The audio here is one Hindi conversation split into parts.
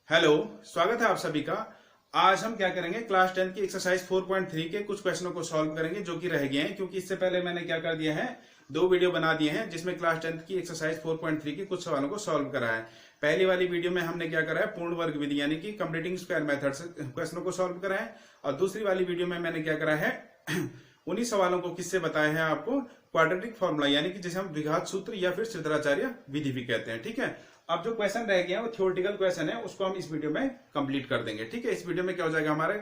हेलो, स्वागत है आप सभी का। आज हम क्या करेंगे, क्लास 10 की एक्सरसाइज 4.3 के कुछ क्वेश्चनों को सॉल्व करेंगे जो कि रह गए हैं, क्योंकि इससे पहले मैंने क्या कर दिया है, दो वीडियो बना दिए हैं जिसमें क्लास 10 की एक्सरसाइज 4.3 के कुछ सवालों को सॉल्व करा है। पहली वाली वीडियो में हमने क्या करा है, पूर्ण वर्ग विधि यानी कि कंप्लीटिंग स्क्वायर मेथड से क्वेश्चनों को सॉल्व करा है। और दूसरी वाली वीडियो में मैंने क्या करा है उन्हीं सवालों को किससे बताया है आपको, क्वाड्रेटिक फॉर्मूला यानी कि जिसे हम द्विघात सूत्र या फिर चतुराचार्य विधि भी कहते हैं। ठीक है, अब जो क्वेश्चन रह गया वो थ्योरेटिकल क्वेश्चन है, उसको हम इस वीडियो में कंप्लीट कर देंगे। ठीक है, इस वीडियो में क्या हो जाएगा, हमारे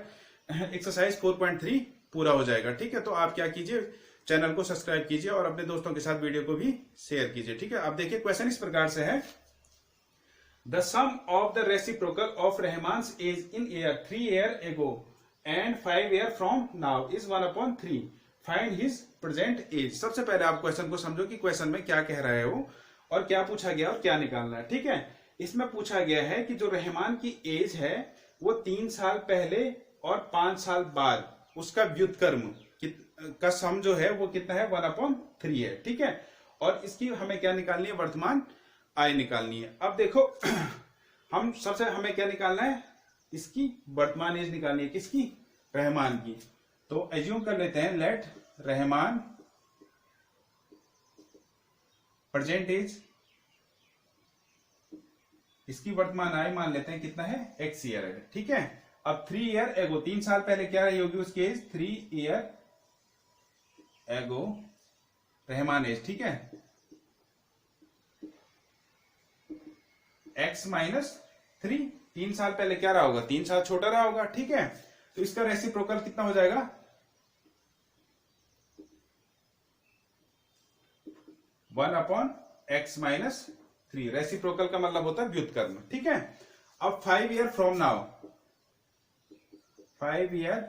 एक्सरसाइज 4.3 पूरा हो जाएगा। ठीक है, तो आप क्या कीजिए, चैनल को सब्सक्राइब कीजिए और अपने दोस्तों के साथ वीडियो को भी शेयर कीजिए। ठीक है, अब देखिए क्वेश्चन इस प्रकार से है, the sum of the reciprocal of Rahman's age in year 3 year ago and 5 year from now is 1/3। Find his present age. सबसे पहले आप क्वेश्चन को समझो कि क्वेश्चन में क्या कह रहे हो और क्या पूछा गया और क्या निकालना है। ठीक है, इसमें पूछा गया है कि जो रहमान की एज है वो 3 साल पहले और 5 साल बाद उसका व्युत्क्रम का सम जो है वो कितना है, 1/3 है। ठीक है, और इसकी हमें क्या निकालनी है, वर्तमान आय निकालनी है। अब देखो हम सबसे हमें क्या निकालना है, इसकी वर्तमान एज निकालनी है, किसकी, रहमान की। तो एज्यूम कर लेते हैं, लेट रहमान प्रेजेंट एज, इसकी वर्तमान आय मान लेते हैं कितना है, x ईयर है। ठीक है, अब 3 ईयर एगो, 3 साल पहले क्या रही होगी उसकी एज, 3 ईयर एगो रहमान एज। ठीक है, x -3, 3 साल पहले क्या रहा होगा, 3 साल छोटा रहा होगा। ठीक है, तो इसका रेसिप्रोकल कितना हो जाएगा, 1/x -3। रेसिप्रोकल का मतलब होता है व्युत्क्रम। ठीक है, अब 5 year from now, 5 year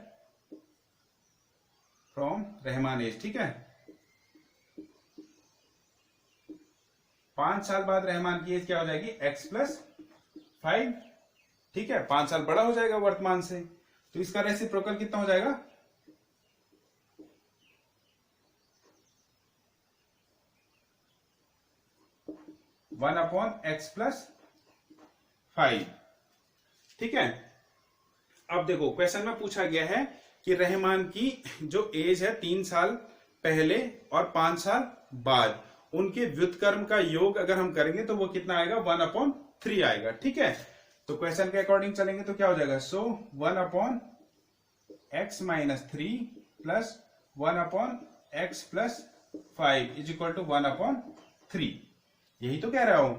from Rahman age. ठीक है, 5 साल बाद रहमान की एज क्या हो जाएगी, x + 5। ठीक है, 5 साल बड़ा हो जाएगा वर्तमान से, तो इसका रेसिप्रोकल कितना हो जाएगा, 1/x + 5। ठीक है, अब देखो क्वेश्चन में पूछा गया है कि रहमान की जो एज है 3 साल पहले और 5 साल बाद, उनके व्युत्क्रम का योग अगर हम करेंगे तो वो कितना आएगा, 1/3 आएगा। ठीक है, तो क्वेश्चन के अकॉर्डिंग चलेंगे तो क्या हो जाएगा, सो 1/x -3 + 1/x + 5 is equal to 1/3। यही तो कह रहा हूं।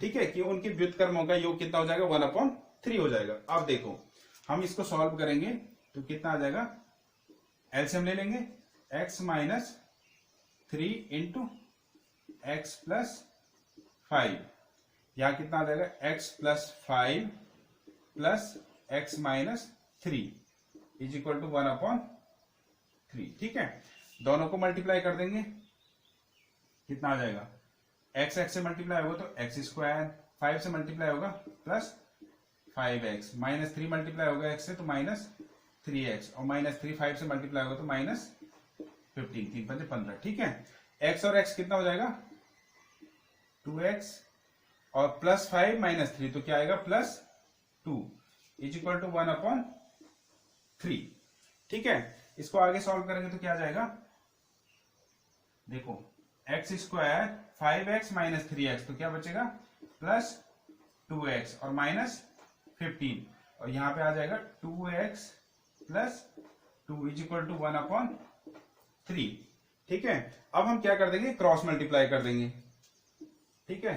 ठीक है, कि उनके व्युत्क्रमों का योग कितना हो जाएगा, 1/3 हो जाएगा। अब देखो हम इसको सॉल्व करेंगे तो कितना आ जाएगा, एलसीएम ले लेंगे, x -3 इंटू x + 5, यहां कितना आ जाएगा, x + 5 + x -3 is equal to 1/3। ठीक है, दोनों को मल्टीप्लाई कर देंगे, कितना आ जाएगा, x से मल्टीप्लाई होगा तो x², 5 से मल्टीप्लाई होगा प्लस 5x, -3 मल्टीप्लाई होगा x से तो -3x, और -3 5 से मल्टीप्लाई होगा तो -15, 3 × 15। ठीक है, x और x कितना हो जाएगा, 2x, और +5 -3 तो क्या आएगा, +2 इज इक्वल टू 1/3। ठीक है, इसको आगे सॉल्व करेंगे तो क्या आ जाएगा, देखो x², 5x -3x तो क्या बचेगा, +2x और -15, और यहां पे आ जाएगा 2x + 2 इज इक्वल टू 1/3। ठीक है, अब हम क्या कर देंगे, क्रॉस मल्टीप्लाई कर देंगे। ठीक है,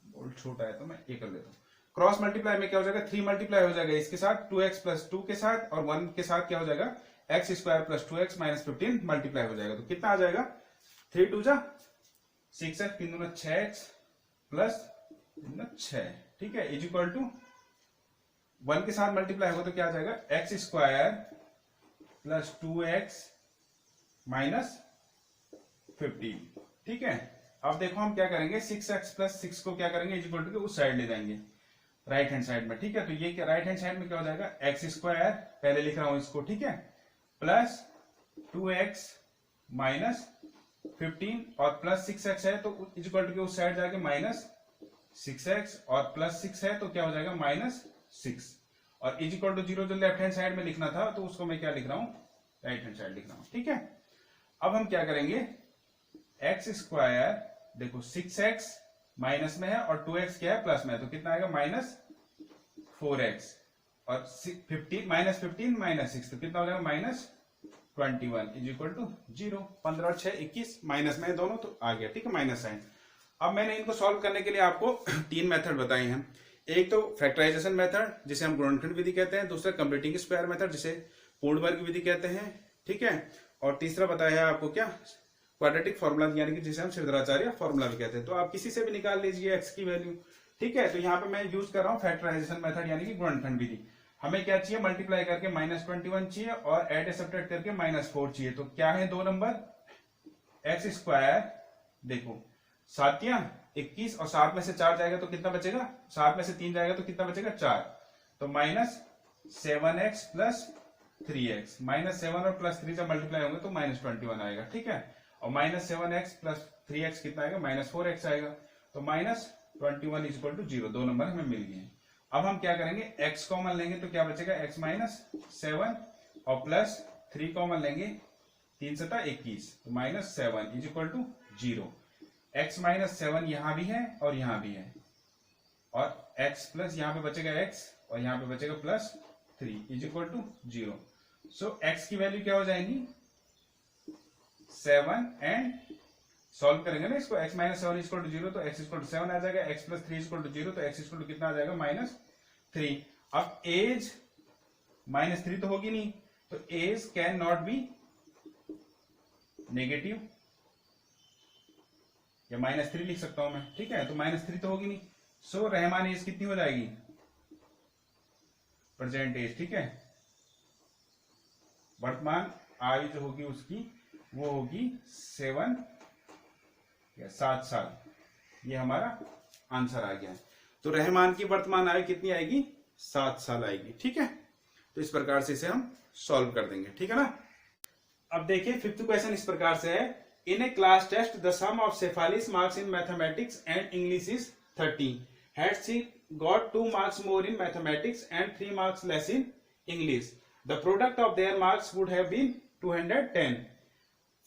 बोल्ट छोटा है तो मैं ये कर लेता हूं, क्रॉस मल्टीप्लाई में क्या हो जाएगा, 3 मल्टीप्लाई हो जाएगा इसके साथ, 2x + 2 के साथ, और 1 के साथ क्या हो जाएगा, x² + 2x -15 मल्टीप्लाई हो जाएगा, तो कितना आ जाएगा, 3 × 2 = 6x, 3 × 6x + 6। ठीक है, इज इक्वल टू 1 के साथ मल्टीप्लाई होगा तो क्या आ जाएगा, x² + 2x -15। ठीक है, अब देखो हम क्या करेंगे, 6x + 6 को क्या करेंगे, इज इक्वल टू उस साइड ले जाएंगे, राइट हैंड साइड में। ठीक है, तो ये क्या, राइट हैंड साइड में क्या हो जाएगा, x² पहले लिख रहा हूं इसको, ठीक है, प्लस 2x -15 और +6x है तो इज इक्वल टू के उस साइड जाके 6x और प्लस 6 है तो क्या हो जाएगा -6 और इज इक्वल टू 0 जो लेफ्ट हैंड साइड में लिखना था तो उसको मैं क्या लिख रहा हूं, राइट हैंड साइड लिख रहा हूं। ठीक है, अब हम क्या करेंगे, एक्स स्क्वायर देखो 6x माइनस में है और 2x क्या है प्लस में है, तो कितना आएगा -4x और 15 -6 तो कितना हो जाएगा -21 इज इक्वल टू 0। 15 और 6 21 माइनस में है दोनों तो आ गया। ठीक है, माइनस साइन। अब मैंने इनको सॉल्व करने के लिए आपको 3 मेथड बताए हैं। एक तो फैक्टराइजेशन मेथड जिसे हम गुणनखंड विधि कहते हैं, दूसरा कंप्लीटिंग स्क्वायर मेथड जिसे पूर्ण वर्ग विधि कहते हैं। ठीक है, और तीसरा बताया है आपको क्या, क्वाड्रेटिक फॉर्मूला यानी कि जिसे हम श्रीधराचार्य फॉर्मूला भी कहते हैं। तो आप किसी से भी निकाल लीजिए एक्स की वैल्यू। ठीक है, तो यहाँ पे मैं यूज कर रहा हूँ फैक्टराइजेशन मेथड यानी कि गुणनखंड विधि। हमें क्या चाहिए, मल्टीप्लाई करके -21 चाहिए और एड सब्ट्रैक्ट करके -4 चाहिए। तो क्या है दो नंबर, एक्स स्क्वायर देखो 7 या 21 और 7 में से 4 जाएगा तो कितना बचेगा, 7 में से 3 जाएगा तो कितना बचेगा 4, तो -7x प्लस 3x, -7 और +3 जब मल्टीप्लाई होंगे तो -21 आएगा। ठीक है, और -7x प्लस 3x कितना आएगा, -4x आएगा। तो -21 इज इक्वल टू 0, दो नंबर हमें मिल गए। अब हम क्या करेंगे, x कॉमन लेंगे तो क्या बचेगा, x -7 और प्लस 3 कॉमन लेंगे, 3 7 21 तो -7 इज इक्वल टू 0। x -7 यहां भी है और यहां भी है और x प्लस यहां पे बचेगा x और यहां पे बचेगा +3 is equal to 0। So x की वैल्यू क्या हो जाएगी 7 एंड सॉल्व करेंगे ना इसको, x -7 इक्वल टू 0 तो x इक्वल टू 7 आ जाएगा, x प्लस 3 इक्वल टू 0 तो x इक्वल टू कितना आ जाएगा -3। अब एज -3 तो होगी नहीं, तो age can not be negative या -3 लिख सकता हूं मैं। ठीक है, तो -3 तो होगी नहीं। सो रहमान एज कितनी हो जाएगी, प्रेजेंट एज। ठीक है, वर्तमान आयु जो होगी उसकी वो होगी 7 साल। ये हमारा आंसर आ गया है। तो रहमान की वर्तमान आयु कितनी आएगी, 7 साल आएगी। ठीक है, तो इस प्रकार से इसे हम सॉल्व कर देंगे। ठीक है ना। अब देखिए 5th क्वेश्चन इस प्रकार से है, in a class test the sum of Cephalis marks in mathematics and English is 30. Had she got 2 marks more in mathematics and 3 marks less in English, the product of their marks would have been 210.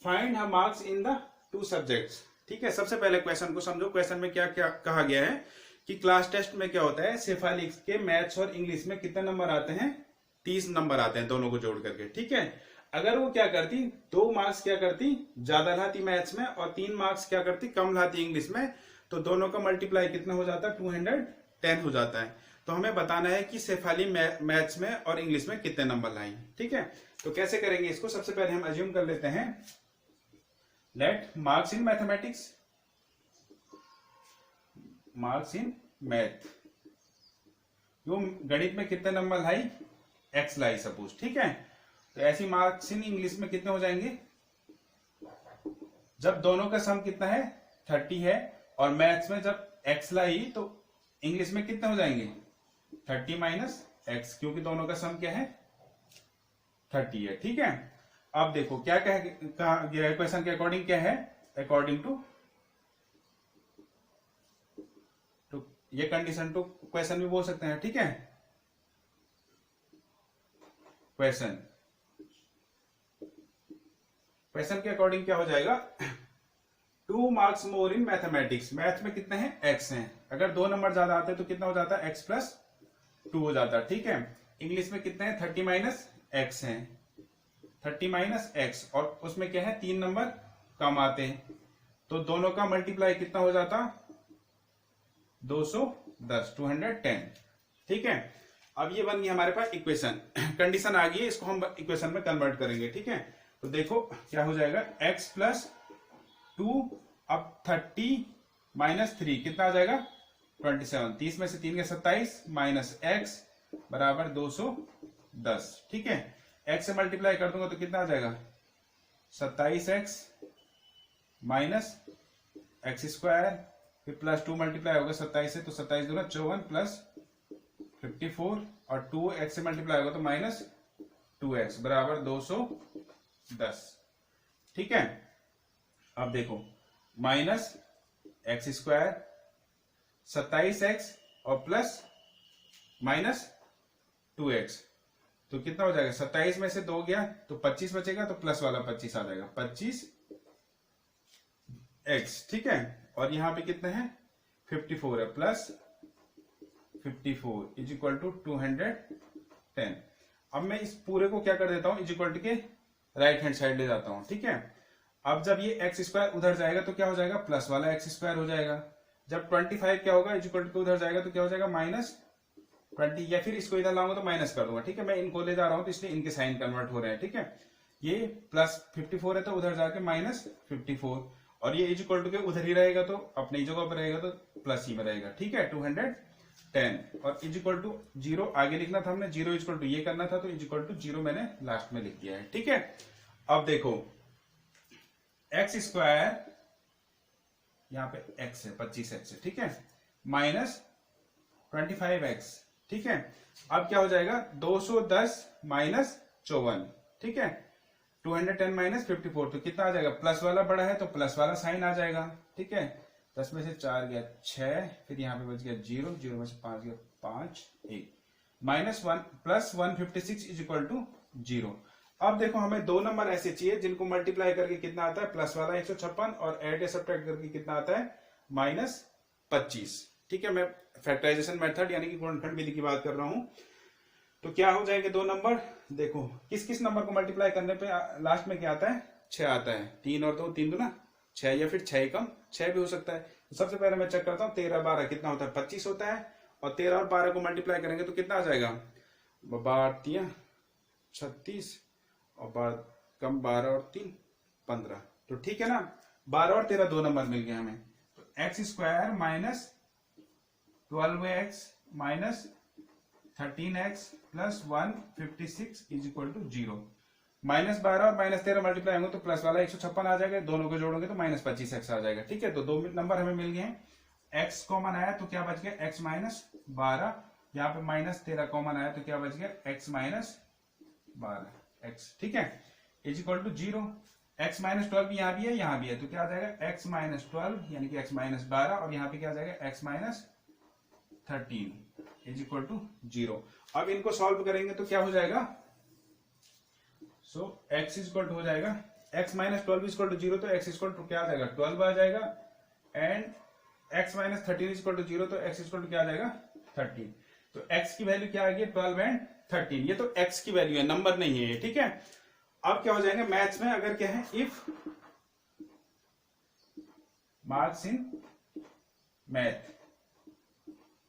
Find her marks in the 2 subjects. ठीक है, सबसे पहले क्वेश्चन को समझो। क्वेश्चन में क्या क्या कहा गया है कि क्लास टेस्ट में क्या होता है, सेफालिक्स के मैथ्स और इंग्लिश में कितने नंबर आते हैं, 30 नंबर आते हैं दोनों को जोड़ करके। ठीक है, अगर वो क्या करती, 2 मार्क्स क्या करती ज्यादा लाती मैथ्स में और 3 मार्क्स क्या करती कम लाती इंग्लिश में, तो दोनों का मल्टीप्लाई कितना हो जाता है, 210 हो जाता है। तो हमें बताना है कि शेफाली मैथ्स में और इंग्लिश में कितने नंबर लाई। ठीक है, तो कैसे करेंगे इसको, सबसे पहले हम अज्यूम कर लेते हैं, let marks in mathematics, marks in math, जो गणित में कितने नंबर लाई, x लाई सपोज। ठीक है, तो ऐसी मार्क्स इन इंग्लिश में कितने हो जाएंगे, जब दोनों का सम कितना है 30 है और मैथ्स में जब x लाई तो इंग्लिश में कितने हो जाएंगे 30 माइनस x, क्योंकि दोनों का सम क्या है 30 है। ठीक है, अब देखो क्या कहा गया है क्वेश्चन के अकॉर्डिंग, क्या है अकॉर्डिंग टू ये कंडीशन टू क्वेश्चन भी बोल सकते हैं। ठीक है, क्वेश्चन के अकॉर्डिंग क्या हो जाएगा, 2 marks more in mathematics, math में कितने हैं x हैं, अगर 2 नंबर ज्यादा आते हैं तो कितना हो जाता है x प्लस 2 हो जाता है। ठीक है, इंग्लिश में कितने हैं 30 माइनस x हैं, 30 माइनस x और उसमें क्या है 3 नंबर कम आते हैं, तो दोनों का मल्टीप्लाई कितना हो जाता 210, 210। ठीक है, अब ये बन गई हमारे पास इक्वेशन, कंडीशन आ गई है, इसको हम इक्वेशन में कन्वर्ट करेंगे। ठीक है, तो देखो क्या हो जाएगा x प्लस 2, अब 30 माइनस 3 कितना आ जाएगा 27, 30 में से 3 के 27 माइनस x बराबर 210। ठीक है, x से मल्टीप्लाई कर दूंगा तो कितना आ जाएगा 27x माइनस एक्स स्क्वायर, फिर प्लस 2 मल्टीप्लाई होगा 27 से तो 27 दूना 54 प्लस 54 और 2x से मल्टीप्लाई होगा तो माइनस 2x बराबर 210। ठीक है, अब देखो माइनस एक्स स्क्वायर 27x और प्लस माइनस 2x। तो कितना हो जाएगा, 27 में से 2 गया तो 25 बचेगा, तो प्लस वाला 25 आ जाएगा, 25x। ठीक है, और यहां पे कितने हैं, 54 है, प्लस 54 इज इक्वल टू 210। अब मैं इस पूरे को क्या कर देता हूं, इज इक्वल टू के राइट हैंड साइड ले जाता हूं। ठीक है, अब जब ये एक्स स्क्वायर उधर जाएगा तो क्या हो जाएगा, प्लस वाला एक्स स्क्वायर हो जाएगा। जब 25 क्या होगा, इज इक्वल टू उधर जाएगा तो क्या हो जाएगा, -20, या फिर इसको इधर लाऊंगा तो माइनस कर दूंगा। ठीक है, मैं इनको ले जा रहा हूं तो इसलिए इनके साइन कन्वर्ट हो रहे हैं। ठीक है, ये प्लस 54 है तो उधर जाके -54, और ये इज इक्वल टू के उधर ही रहेगा तो अपनी जगह पर रहेगा तो प्लस ही में रहेगा। ठीक है, 210, और इज इक्वल टू 0 आगे लिखना था हमने, 0 इज इक्वल टू ये करना था, तो इज इक्वल टू 0 मैंने लास्ट में लिख दिया है। ठीक है, अब देखो एक्स स्क्वायर, यहां पे x है, 25x है। ठीक है, -25x। ठीक है, अब क्या हो जाएगा, 210 माइनस 54। ठीक है, 210 माइनस 54, तो कितना आ जाएगा, प्लस वाला बड़ा है तो प्लस वाला साइन आ जाएगा। ठीक है, 10 में से 4 गया 6, फिर यहाँ पे बच गया 0, 0 में से 5 गया 5, 1, -1 प्लस 156 इज इक्वल टू 0। अब देखो हमें दो नंबर ऐसे चाहिए जिनको मल्टीप्लाई करके कितना आता है, प्लस वाला 156, और ऐड या सब्ट्रैक्ट करके कितना आता है, -25। ठीक है, मैं फैक्टराइजेशन मेथड यानी कि गुणनखंड विधि की बात कर रहा हूं। तो क्या हो जाएंगे दो नंबर, देखो किस किस नंबर को मल्टीप्लाई करने पे लास्ट में क्या आता है, 6 आता है। 3 और 2 3 दूना 6, या फिर 6 कम 6 भी हो सकता है। तो सबसे पहले मैं चेक करता हूँ, 13 12 कितना होता है, 25 होता है, और 13 और 12 को मल्टीप्लाई करेंगे तो कितना आ जाएगा, 12 36, और 12 और 3 15। तो ठीक है ना, 12 और 13 दो नंबर मिल गए हमें। तो x square minus 12x minus 13x plus 156 is equal to 0। -12 और -13 मल्टीप्लाई होंगे तो प्लस वाला 156 आ जाएगा, दोनों को जोड़ोगे तो -25x आ जाएगा। ठीक है, तो दो नंबर हमें मिल गए हैं। x कॉमन आया तो क्या बच गया, x -12, यहाँ पे -13 कॉमन आया तो क्या बच गया, x -12x। ठीक है, इज इक्वल टू 0। x -12 भी यहाँ भी है, यहाँ भी है, तो क्या आ जाएगा, x -12 यानी कि x -12, और यहाँ पे क्या आ जाएगा, x -13 इज इक्वल टू 0। अब इनको सॉल्व करेंगे तो क्या हो जाएगा, सो x इज इक्वल टू हो जाएगा, x -12 इज इक्वल टू 0, तो x इज इक्वल टू क्या आ जाएगा, 12 आ जाएगा, and x -13 is equal to 0, तो x इज इक्वल टू क्या आ जाएगा, 13। तो x की वैल्यू क्या आ गई, 12 एंड 13। ये तो x की वैल्यू है, नंबर नहीं है ये। ठीक है, अब क्या हो जाएगा, मैथ्स में अगर क्या है, इफ मार्क्स इन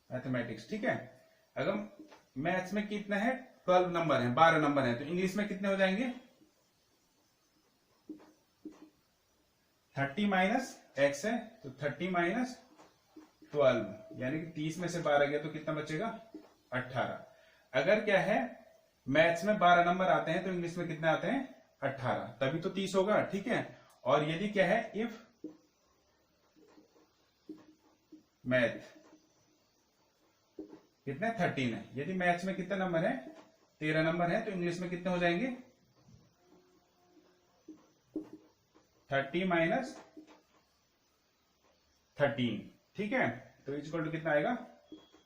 मैथमेटिक्स। ठीक है, अगर मैथ्स में कितना है, 12 नंबर है, 12 नंबर है, तो इंग्लिश में कितने हो जाएंगे, 30 माइनस x है, तो 30 माइनस 12, यानी कि 30 में से 12 गया तो कितना बचेगा, 18। अगर क्या है, मैथ्स में 12 नंबर आते हैं तो इंग्लिश में कितने आते हैं, 18, तभी तो 30 होगा। ठीक है, और यदि क्या है, इफ मैथ कितने 13 है, यदि मैथ्स में कितने नंबर है, 13 नंबर है, तो इंग्लिश में कितने हो जाएंगे, 30 माइनस 13। ठीक है, तो इक्वल टू कितना आएगा,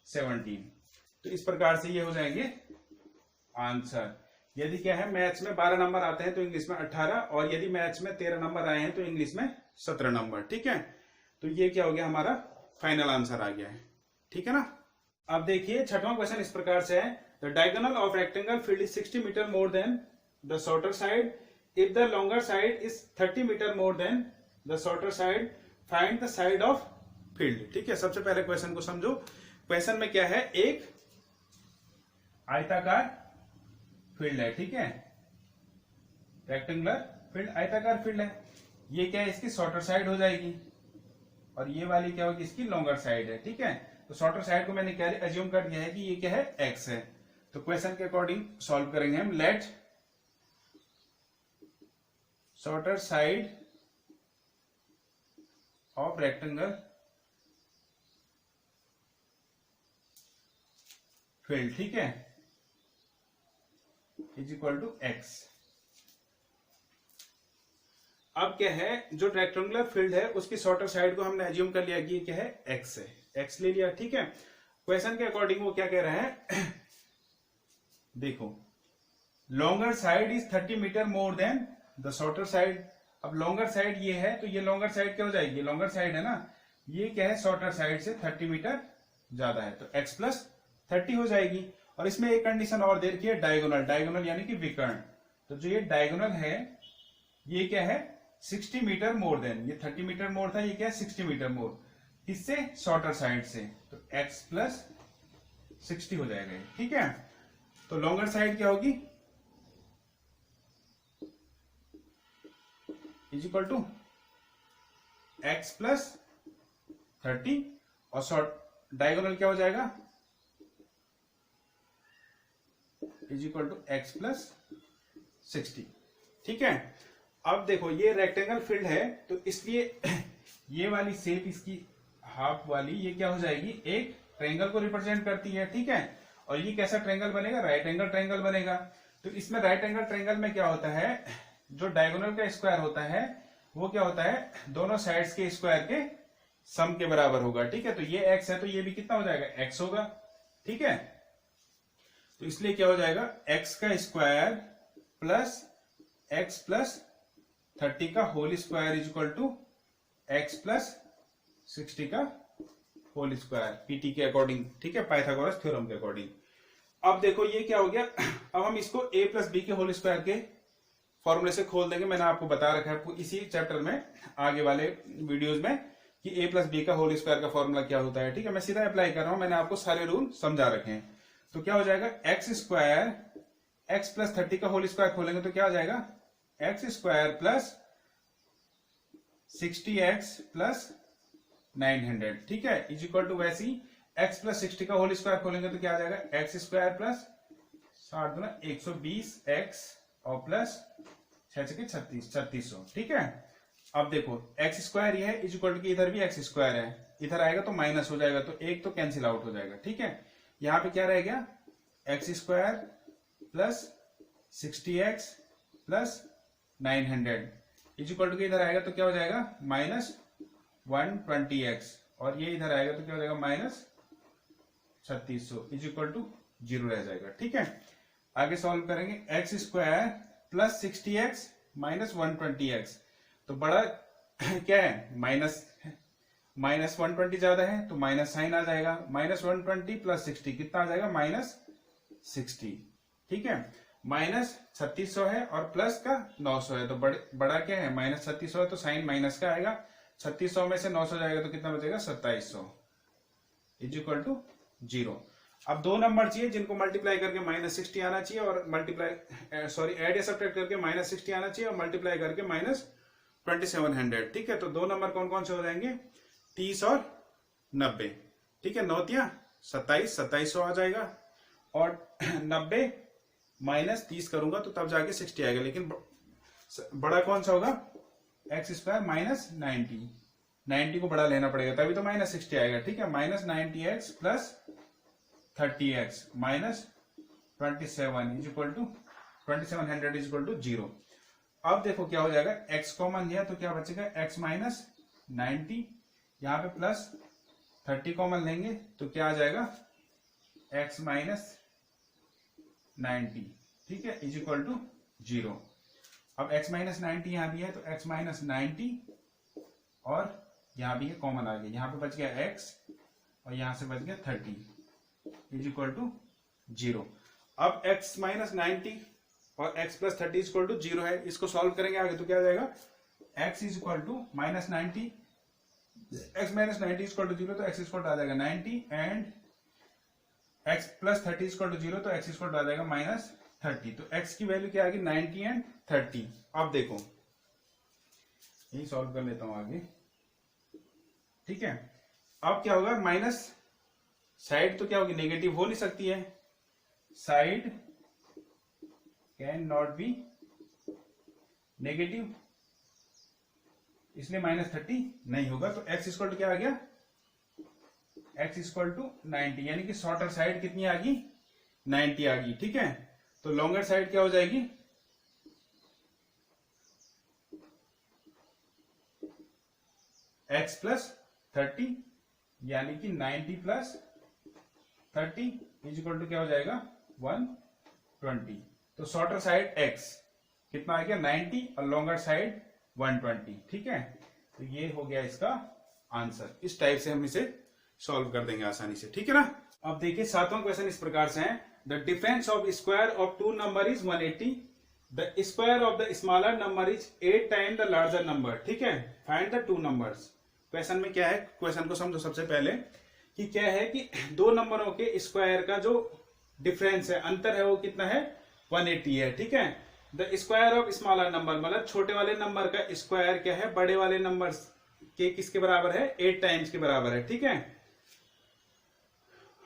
17। तो इस प्रकार से ये हो जाएंगे आंसर। यदि क्या है, मैथ्स में 12 नंबर आते हैं तो इंग्लिश में 18, और यदि मैथ्स में 13 नंबर आए हैं तो इंग्लिश में 17 नंबर। ठीक है, तो ये क्या हो गया, हमारा फाइनल आंसर आ गया है। ठीक है ना, अब देखिए छठवां क्वेश्चन इस प्रकार से है, the diagonal of rectangle field is 60 metre more than the shorter side, if the longer side is 30 metre more than the shorter side, find the side of field. ठीक है, सबसे पहले क्वेश्चन को समझो। क्वेश्चन में क्या है, एक आयताकार फील्ड है। ठीक है, रेक्टेंगुलर फील्ड, आयताकार फील्ड है। ये क्या है, इसकी शॉर्टर साइड हो जाएगी, और ये वाली क्या होगी, इसकी लॉन्गर साइड है। ठीक है, तो शॉर्टर साइड को मैंने क्या अज्यूम कर दिया है कि ये क्या है, x है। तो क्वेश्चन के अकॉर्डिंग सॉल्व करेंगे हम। Let shorter side of rectangle field, ठीक है, इज इक्वल टू x। अब क्या है, जो रेक्टेंगुलर फील्ड है उसकी शॉर्टर साइड को हमने अज्यूम कर लिया कि ये क्या है, x है। x ले लिया, ठीक है। क्वेश्चन के अकॉर्डिंग वो क्या कह रहा है देखो, longer side is 30 metre more than the shorter side. अब लॉन्गर साइड ये है, तो ये लॉन्गर साइड क्या हो जाएगी, लॉन्गर साइड है ना, ये क्या है, शॉर्टर साइड से 30 मीटर ज्यादा है, तो x प्लस 30 हो जाएगी। और इसमें एक कंडीशन और दे रखी है, डायगोनल, डायगोनल यानी कि विकर्ण। तो जो ये डायगोनल है ये क्या है, 60 मीटर मोर देन, ये 30 मीटर मोर था, ये क्या है 60 मीटर मोर, किससे, शॉर्टर साइड से, तो x प्लस 60 हो जाएगा, ठीक है। तो लॉन्गर साइड क्या होगी, is equal to x plus 30, और शॉर्ट डायगोनल क्या हो जाएगा, is equal to x plus 60, ठीक है। अब देखो ये रेक्टेंगल फील्ड है, तो इसलिए ये वाली शेप इसकी हाफ वाली, ये क्या हो जाएगी, एक ट्रायंगल को रिप्रेजेंट करती है, ठीक है। और ये कैसा ट्रायंगल बनेगा, राइट एंगल ट्रायंगल बनेगा। तो इसमें राइट एंगल ट्रायंगल में क्या होता है, जो डायगोनल का स्क्वायर होता है वो क्या होता है, दोनों साइड्स के स्क्वायर के सम के बराबर होगा, ठीक है। तो ये x है, तो ये भी कितना हो जाएगा, x होगा, ठीक है। तो इसलिए क्या हो जाएगा, x का स्क्वायर प्लस x प्लस 30 का whole square is equal to x plus 60 का होल स्क्वायर, पीटी के अकॉर्डिंग, ठीक है, पाइथागोरस थ्योरम के अकॉर्डिंग। अब देखो ये क्या हो गया, अब हम इसको a प्लस बी के होल स्क्वायर के फॉर्मूले से खोल देंगे। मैंने आपको बता रखा है इसी चैप्टर में, आगे वाले वीडियोस में, कि a प्लस बी का होल स्क्वायर का फॉर्मूला क्या होता है, ठीक है। मैं सीधा अप्लाई कर रहा हूं, मैंने आपको सारे रूल समझा रखे हैं। तो क्या हो जाएगा, एक्स स्क्वायर, एक्स प्लस 30 का होल स्क्वायर खोलेंगे तो क्या हो जाएगा, x square plus 60x plus 900, ठीक है, इज इक्वल टू वैसे ही x प्लस 60 का होल स्क्वायर खोलेंगे तो क्या आ जाएगा, एक्स स्क्वायर प्लस 120x और प्लस 3600, ठीक है। अब देखो एक्स स्क्वायर ये है, इज इक्वल टू इधर भी एक्स स्क्वायर है, इधर आएगा तो माइनस हो जाएगा, तो एक तो कैंसिल आउट हो जाएगा, ठीक है। यहां पे क्या रह गया, x square plus 60x plus 900 is equal to इधर आएगा तो क्या हो जाएगा, माइनस 120x, और ये इधर आएगा तो क्या हो जाएगा, माइनस 3600 इज इक्वल टू 0 रह जाएगा, ठीक है। आगे सॉल्व करेंगे, x square plus 60x minus 120x, तो बड़ा क्या है, माइनस 120 ज्यादा है, तो माइनस साइन आ जाएगा, माइनस 120 प्लस 60 कितना आ जाएगा, माइनस 60, ठीक है। माइनस 3600 है और प्लस का 900 है, तो बड़ा क्या है, माइनस 3600 है, तो साइन माइनस का आएगा, 3600 में से 900 जाएगा तो कितना बचेगा, 2700 इज इक्वल टू 0। अब दो नंबर चाहिए जिनको मल्टीप्लाई करके माइनस 60 आना चाहिए, और ऐड या सब्ट्रैक्ट करके माइनस 60 आना चाहिए, और मल्टीप्लाई करके माइनस 2700, ठीक है। तो दो नंबर कौन कौन से हो जाएंगे, 30 और 90, ठीक है। 9 तिया 27, 2700 आ जाएगा, और 90 माइनस 30 करूंगा तो तब जाके 60 आएगा, लेकिन बड़ा कौन सा होगा, एक्स स्क्वायर माइनस 90 को बड़ा लेना पड़ेगा तभी तो माइनस 60 आएगा, ठीक है। Minus 90x plus 30x minus 27 is equal to 2700 is equal to 0। अब देखो क्या हो जाएगा, x कॉमन लिया तो क्या बचेगा, x माइनस 90, यहाँ पे प्लस 30 कॉमन लेंगे तो क्या आ जाएगा, x माइनस 90, ठीक है, इज इक्वल टू 0। अब x माइनस 90 यहां भी है, तो x माइनस 90 और यहां भी है, कॉमन आ गया, यहां पे बच गया x और यहां से बच गया 30 इज इक्वल टू 0। अब x माइनस 90 और x plus 30 is equal to 0 है, इसको सॉल्व करेंगे आगे तो क्या आ जाएगा, x is equal to minus 90, x minus 90 is equal to 0, तो x इज इक्वल टू आ जाएगा 90, and x plus 30 is equal to 0, तो x इज इक्वल टू आ जाएगा माइनस 30। तो x की वैल्यू क्या आ गई, 90 एंड 30। अब देखो यही सॉल्व कर लेता हूं आगे, ठीक है। अब क्या होगा, माइनस साइड तो क्या होगी, नेगेटिव हो नहीं सकती है, side can not be negative, इसलिए माइनस 30 नहीं होगा। तो x इक्वल टू क्या आ गया, x इक्वल टू 90, यानी कि शॉर्टर साइड कितनी आ गई, 90 आ गई, ठीक है। तो लॉन्गर साइड क्या हो जाएगी, x प्लस 30 यानी कि 90 प्लस 30 इज इक्वल टू क्या हो जाएगा 120। तो शॉर्टर साइड x कितना आ गया 90 और लॉन्गर साइड 120। ठीक है, तो ये हो गया इसका आंसर। इस टाइप से हम इसे सॉल्व कर देंगे आसानी से। ठीक है ना। अब देखिए सातवां क्वेश्चन इस प्रकार से है, the difference of square of two number is 180, the square of the smaller number is 8 time the larger number. ठीक है, find the two numbers. Question में क्या है, क्वेश्चन को समझो सबसे पहले कि क्या है कि दो नंबरों के स्क्वायर का जो डिफरेंस है, अंतर है, वो कितना है 180 है। ठीक है, the square of smaller number मतलब छोटे वाले नंबर का स्क्वायर क्या है बड़े वाले नंबर के किसके बराबर है 8 टाइम्स के बराबर है। ठीक है,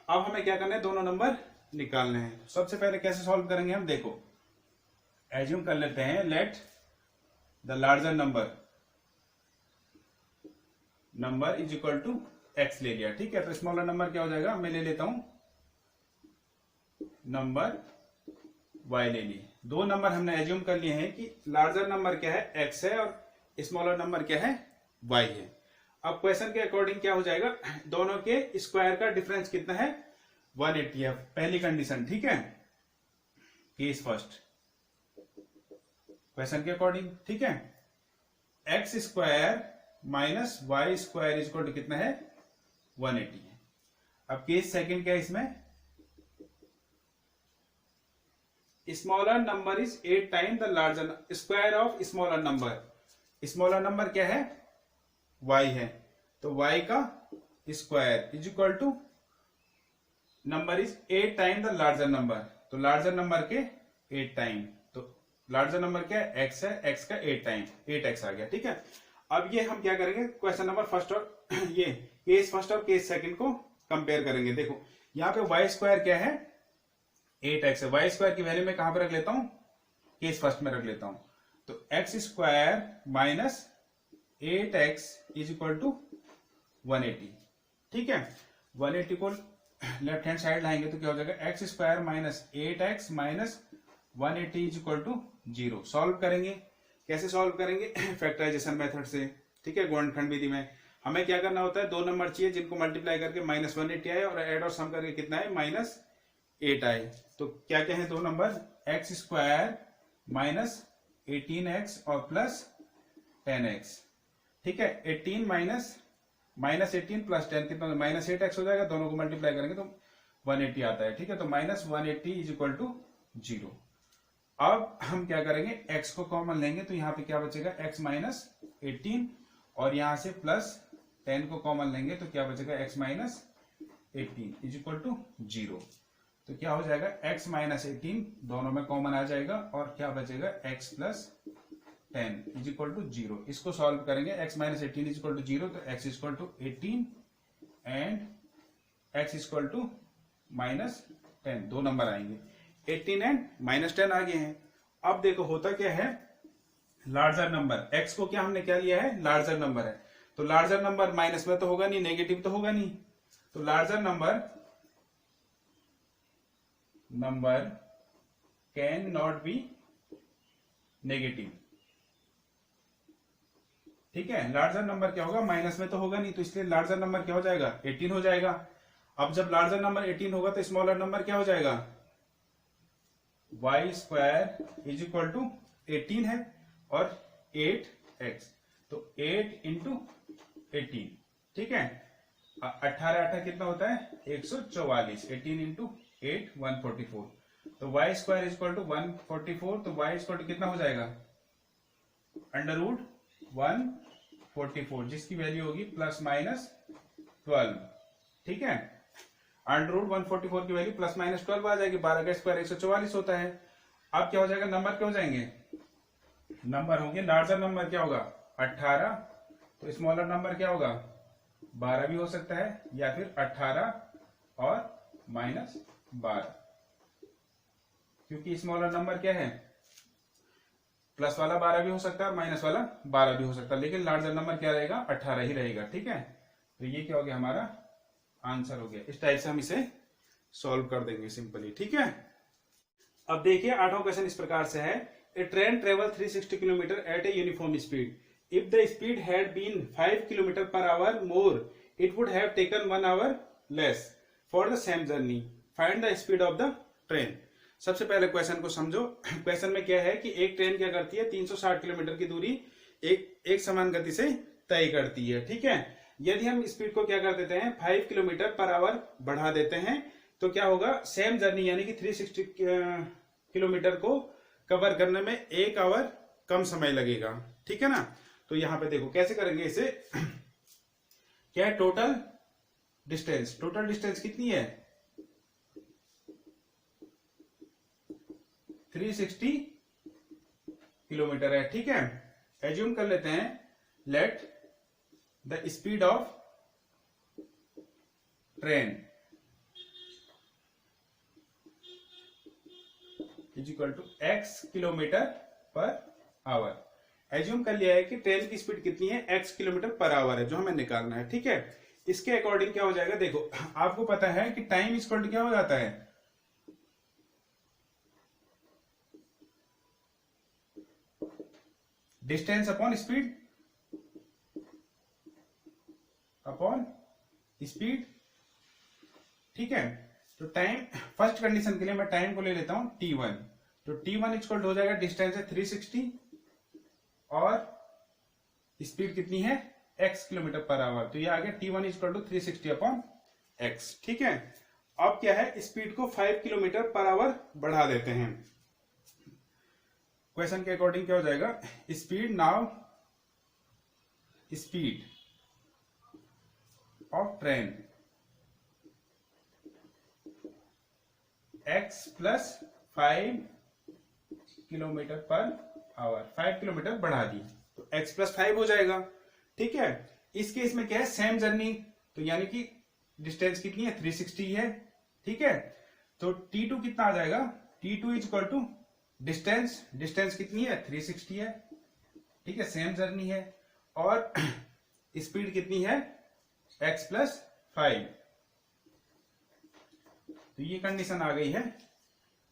अब हमें क्या करना है दोनों नंबर निकालने हैं। सबसे पहले कैसे सॉल्व करेंगे हम, देखो एज्यूम कर लेते हैं let the larger number is equal to x ले लिया। ठीक है, तो स्मॉलर नंबर क्या हो जाएगा, मैं ले लेता हूं नंबर y ले लिए। दो नंबर हमने एज्यूम कर लिए हैं कि लार्जर नंबर क्या है x है और स्मॉलर नंबर क्या है y है। अब क्वेश्चन के अकॉर्डिंग क्या हो जाएगा, दोनों के स्क्वायर का डिफरेंस कितना है 180 है, पहली कंडीशन। ठीक है, केस फर्स्ट क्वेश्चन के अकॉर्डिंग। ठीक है, x square minus y square is equal to कितना है 180 है। अब केस सेकंड क्या है, इसमें smaller number is 8 time the larger square of smaller number. Smaller number क्या है y है, तो y का square is equal to number is 8 time the larger number, तो लार्जर नंबर के 8 टाइम, तो लार्जर नंबर क्या है x है, x का 8 टाइम 8x आ गया। ठीक है, अब ये हम क्या करेंगे क्वेश्चन नंबर फर्स्ट और ये केस फर्स्ट और केस सेकंड को कंपेयर करेंगे। देखो यहाँ पे y स्क्वायर क्या है 8x है, y स्क्वायर की वैल्यू मैं कहां पर रख लेता हूं, केस फर्स्ट में रख लेता हूं, तो x square minus 8x is equal to 180। ठीक है, 180 को लेफ्ट हैंड साइड लाएंगे तो क्या हो जाएगा x square minus 8x minus 180 is equal to 0। Solve करेंगे, कैसे सॉल्व करेंगे फैक्टराइजेशन मेथड से। ठीक है, गुणनखंड विधि में हमें क्या करना होता है, दो नंबर चाहिए जिनको मल्टीप्लाई करके माइनस 180 आए और एड और सम करके कितना है माइनस 8 आए। तो क्या क्या है दो number, x square minus 18x और प्लस 10x। ठीक है, 18 माइनस 18 प्लस 10 कितना माइनस 8x हो जाएगा, दोनों को मल्टीप्लाई करेंगे तो 180 आता है। ठीक है, तो माइनस 180 इज इक्वल टू 0। अब हम क्या करेंगे, x को कॉमन लेंगे तो यहाँ पे क्या बचेगा x माइनस 18 और यहां से प्लस 10 को कॉमन लेंगे तो क्या बचेगा x minus 18 is equal to 0। तो क्या हो जाएगा x माइनस 18 दोनों में कॉमन आ जाएगा और क्या बचेगा x plus 10 is equal to 0। इसको सॉल्व करेंगे, x minus 18 is equal to 0, तो x is equal to 18 and x is equal to minus 10, दो नंबर आएंगे 18 एंड माइनस 10 आ गए हैं। अब देखो होता क्या है, लार्जर नंबर x को क्या हमने क्या लिया है लार्जर नंबर है, तो लार्जर नंबर माइनस में तो होगा नहीं, नेगेटिव तो होगा नहीं, तो larger number can not be negative. ठीक है, लार्जर नंबर क्या होगा माइनस में तो होगा नहीं, तो इसलिए लार्जर नंबर क्या हो जाएगा 18 हो जाएगा। अब जब लार्जर नंबर 18 होगा तो स्मॉलर नंबर क्या हो जाएगा, y square is equal to 18 है और 8x, तो 8 इंटू 18। ठीक है, 18 कितना होता है 144, 18 इंटू 8 144, तो y square is equal to 144, तो y इक्वल टू कितना हो जाएगा अंडर रूट 144 जिसकी वैल्यू होगी प्लस माइनस 12। ठीक है, अंडर रूट 144 की वैल्यू प्लस माइनस 12 आ जाएगी, 12 का स्क्वायर 144 होता है। अब क्या हो जाएगा, नंबर क्या हो जाएंगे, नंबर होंगे लार्जर नंबर क्या होगा 18, तो स्मॉलर नंबर क्या होगा 12 भी हो सकता है या फिर 18 और माइनस 12, क्योंकि स्मॉलर नंबर क्या है प्लस वाला 12 भी हो सकता है और माइनस वाला 12 भी हो सकता है, लेकिन लार्जर नंबर क्या रहेगा 18 ही रहेगा। ठीक है, तो ये क्या हो गया हमारा आंसर हो गया। इस टाइप से हम इसे सॉल्व कर देंगे सिंपली। ठीक है, अब देखिए आठवां क्वेश्चन इस प्रकार से है, a train travel 360 kilometre at a uniform speed, if the speed had been 5 kilometre per hour more it would have taken 1 hour less for the same journey, find the speed of the train. सबसे पहले क्वेश्चन को समझो। क्वेश्चन में क्या है कि एक ट्रेन क्या करती है, 360 किलोमीटर की दूरी एक समान गति से तय करती है, ठीक है। यदि हम स्पीड को क्या कर देते हैं 5 किलोमीटर पर आवर बढ़ा देते हैं तो क्या होगा, सेम जर्नी यानी कि 360 किलोमीटर को कवर करने में 1 आवर कम समय लगेगा, ठीक है ना। तो यहां पे देखो कैसे करेंगे इसे। क्या है टोटल डिस्टेंस, टोटल डिस्टेंस कितनी है 360 किलोमीटर है, ठीक है। एज्यूम कर लेते हैं let the speed of train is equal to x kilometre per hour. Assume कर लिया है कि ट्रेन की स्पीड कितनी है, x किलोमीटर पर आवर है जो हमें निकालना है, ठीक है। इसके अकॉर्डिंग क्या हो जाएगा, देखो आपको पता है कि टाइम इक्वल टू क्या हो जाता है, distance upon speed upon speed, ठीक है। तो टाइम, फर्स्ट कंडीशन के लिए मैं टाइम को ले लेता हूं t1, तो t1 इक्वल हो जाएगा, डिस्टेंस है 360 और स्पीड कितनी है x किलोमीटर पर आवर, तो ये आ गया t1 equal to 360 upon x, ठीक है। अब क्या है, स्पीड को 5 किलोमीटर पर आवर बढ़ा देते हैं। क्वेश्चन के अकॉर्डिंग क्या हो जाएगा, speed now speed of train x plus 5 kilometre per our, 5 kilometre बढ़ा दी तो x प्लस 5 हो जाएगा, ठीक है। इस केस में क्या है, सेम जर्नी, तो यानी कि डिस्टेंस कितनी है 360 है, ठीक है। तो t2 कितना आ जाएगा, t2 is equal to distance, distance कितनी है 360 है, ठीक है, सेम जर्नी है, और स्पीड कितनी है x प्लस 5, तो ये कंडीशन आ गई है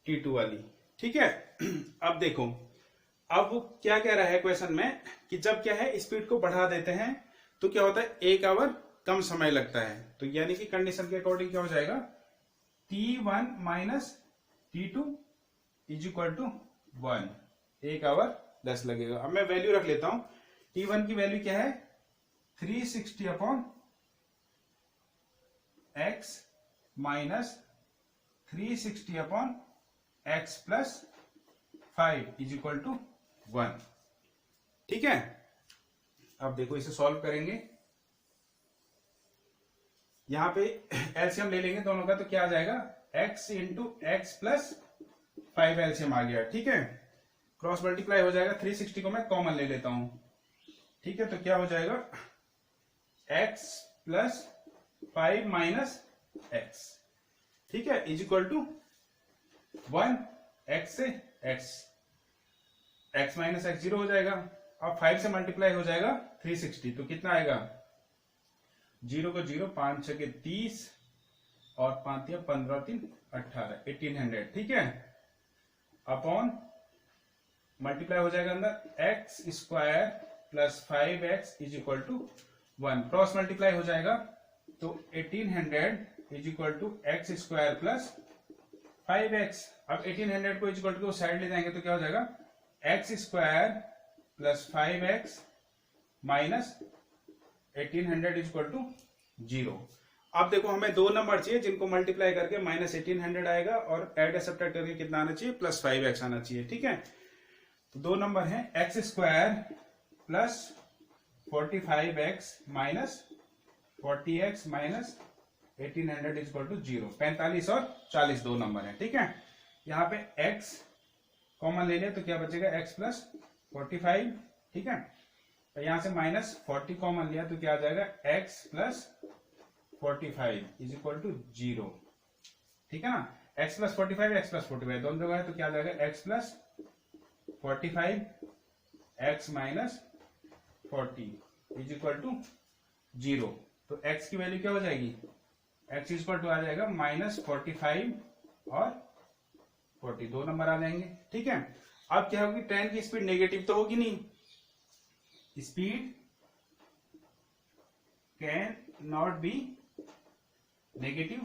T2 वाली, ठीक है। अब देखो, अब वो क्या कह रहा है क्वेश्चन में कि जब क्या है स्पीड को बढ़ा देते हैं तो क्या होता है 1 आवर कम समय लगता है, तो यानी कि कंडीशन के अकॉर्डिंग क्या हो जाएगा, T1 minus T2 is equal to 1, 1 hour 10 लगेगा। अब मैं वैल्यू रख लेता हूं, T1 की वैल्यू क्या है 360 upon x minus 360 upon x plus 5 is equal to 1, ठीक है। अब देखो इसे सॉल्व करेंगे, यहां पे एलसीएम ले लेंगे दोनों का, तो क्या आ जाएगा x into x plus 5 LCM आ गया, ठीक है। क्रॉस मल्टीप्लाई हो जाएगा, 360 को मैं कॉमन ले लेता हूं, ठीक है। तो क्या हो जाएगा x प्लस 5 माइनस x, ठीक है, इज इक्वल टू 1, x से x माइनस x 0 हो जाएगा। अब 5 से मल्टीप्लाई हो जाएगा 360, तो कितना आएगा, 0 को 0, 5 6 के 30 और 5 15 3 18, 1800, ठीक है। अपॉन मल्टीप्लाई हो जाएगा अंदर x square plus 5x is equal to 1, cross multiply हो जाएगा तो 1800 is equal to x square plus 5x। अब 1800 को इज इक्वल टू साइड ले जाएंगे तो क्या हो जाएगा, x square plus 5x minus 1800 is equal to 0। अब देखो हमें दो नंबर चाहिए जिनको मल्टीप्लाई करके माइनस 1800 आएगा और एड या सब्ट्रैक्ट करके कितना आना चाहिए, प्लस 5x आना चाहिए, ठीक है। तो दो नंबर हैं, x square plus 45x minus 40x minus 1800 is equal to 0। 45 और 40 दो नंबर है, ठीक है। यहाँ पे x कॉमन ले लिया तो क्या बचेगा, x प्लस 45, ठीक है। तो यहां से माइनस 40 कॉमन लिया तो क्या आ जाएगा, x plus 45 is equal to 0, ठीक है ना। x प्लस 45 x प्लस 45 दोनों जगह है तो क्या आ जाएगा, x plus 45 x minus 40 is equal to 0। तो x की वैल्यू क्या हो जाएगी, x इज इक्वल टू आ जाएगा माइनस 45 और 40, दो नंबर आ जाएंगे, ठीक है। अब क्या होगी, ट्रेन की स्पीड नेगेटिव तो होगी नहीं, speed can not be negative,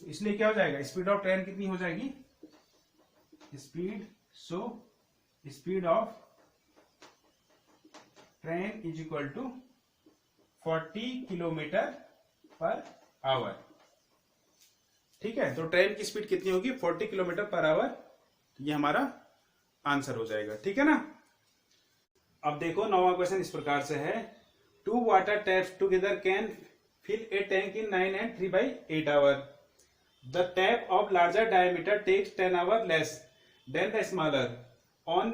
इसलिए क्या हो जाएगा, स्पीड ऑफ ट्रेन कितनी हो जाएगी, speed of train is equal to 40 kilometre per hour. ठीक है, तो ट्रेन की स्पीड कितनी होगी, 40 किलोमीटर पर आवर। ये हमारा आंसर हो जाएगा। ठीक है ना। अब देखो 9वां क्वेश्चन इस प्रकार से है, 2 water taps together can fill a tank in 9 and 3/8 hours. The tap of larger diameter takes 10 hours less than the smaller. On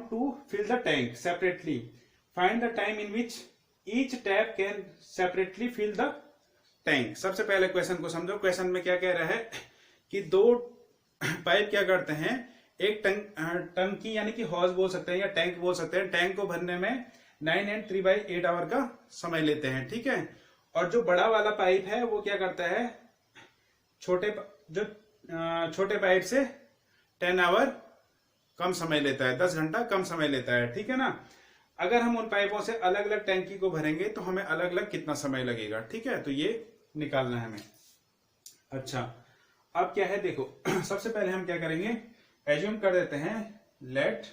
to fill the tank separately. Find the time in which each tap can separately fill the tank. सबसे पहले क्वेश्चन को समझो। क्वेश्चन में क्या कह रहा है कि दो पाइप क्या करते हैं, एक टंकी यानी कि हॉज बोल सकते हैं या टैंक बोल सकते हैं, टैंक को भरने में 9 and 3/8 hours का समय लेते हैं। ठीक है, और जो बड़ा वाला पाइप है वो क्या करता है, छोटे पाइप से 10 आवर कम समय लेता है, 10 घंटा कम समय लेता है। ठीक है ना। अगर हम उन पाइपों से अलग अलग टैंकी को भरेंगे तो हमें अलग अलग कितना समय लगेगा। ठीक है, तो ये निकालना है हमें। अच्छा, अब क्या है देखो, सबसे पहले हम क्या करेंगे, एज्यूम कर देते हैं, let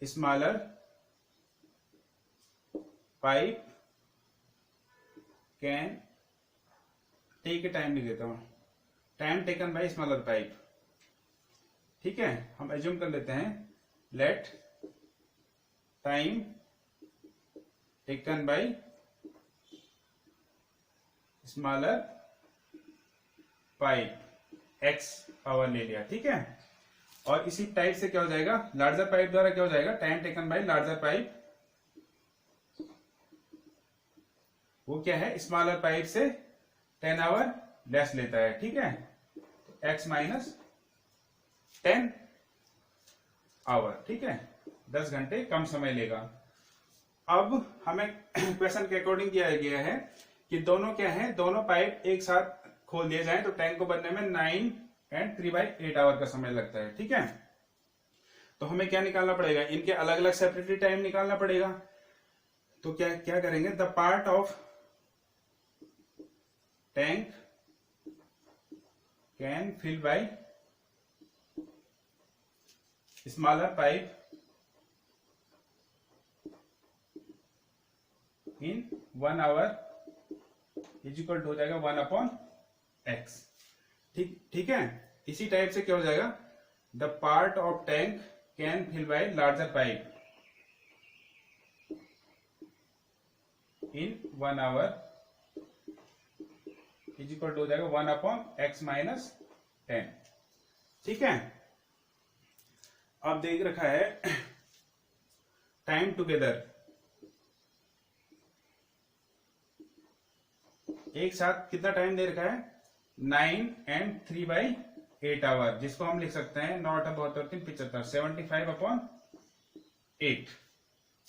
smaller pipe can take a time लिख देता हूं, time taken by smaller pipe. ठीक है, हम एज्यूम कर लेते हैं, let time taken by smaller pipe x hour ले लिया। ठीक है, और इसी टाइप से क्या हो जाएगा, लार्जर पाइप द्वारा क्या हो जाएगा, time taken bye larger pipe, वो क्या है, स्मॉलर पाइप से 10 आवर लेस लेता है। ठीक है, x माइनस 10 आवर। ठीक है, 10 घंटे कम समय लेगा। अब हमें क्वेश्चन के अकॉर्डिंग दिया गया है कि दोनों क्या है, दोनों पाइप एक साथ खोल दिए जाएं तो टैंक को बनने में 9 and 3/8 आवर का समय लगता है। ठीक है, तो हमें क्या निकालना पड़ेगा, इनके अलग अलग सेपरेटली टाइम निकालना पड़ेगा। तो क्या करेंगे, the part of tank can fill by smaller pipe in 1 hour is equal to हो जाएगा 1/x। ठीक है, इसी टाइप से क्या हो जाएगा, the part of tank can fill by larger pipe in 1 hour is equal to हो जाएगा 1/x माइनस 10। ठीक है, अब देख रखा है टाइम टुगेदर, एक साथ कितना टाइम दे रखा है, 9 and 3/8 आवर, जिसको हम लिख सकते हैं 9 × 72 = 75, 75/8।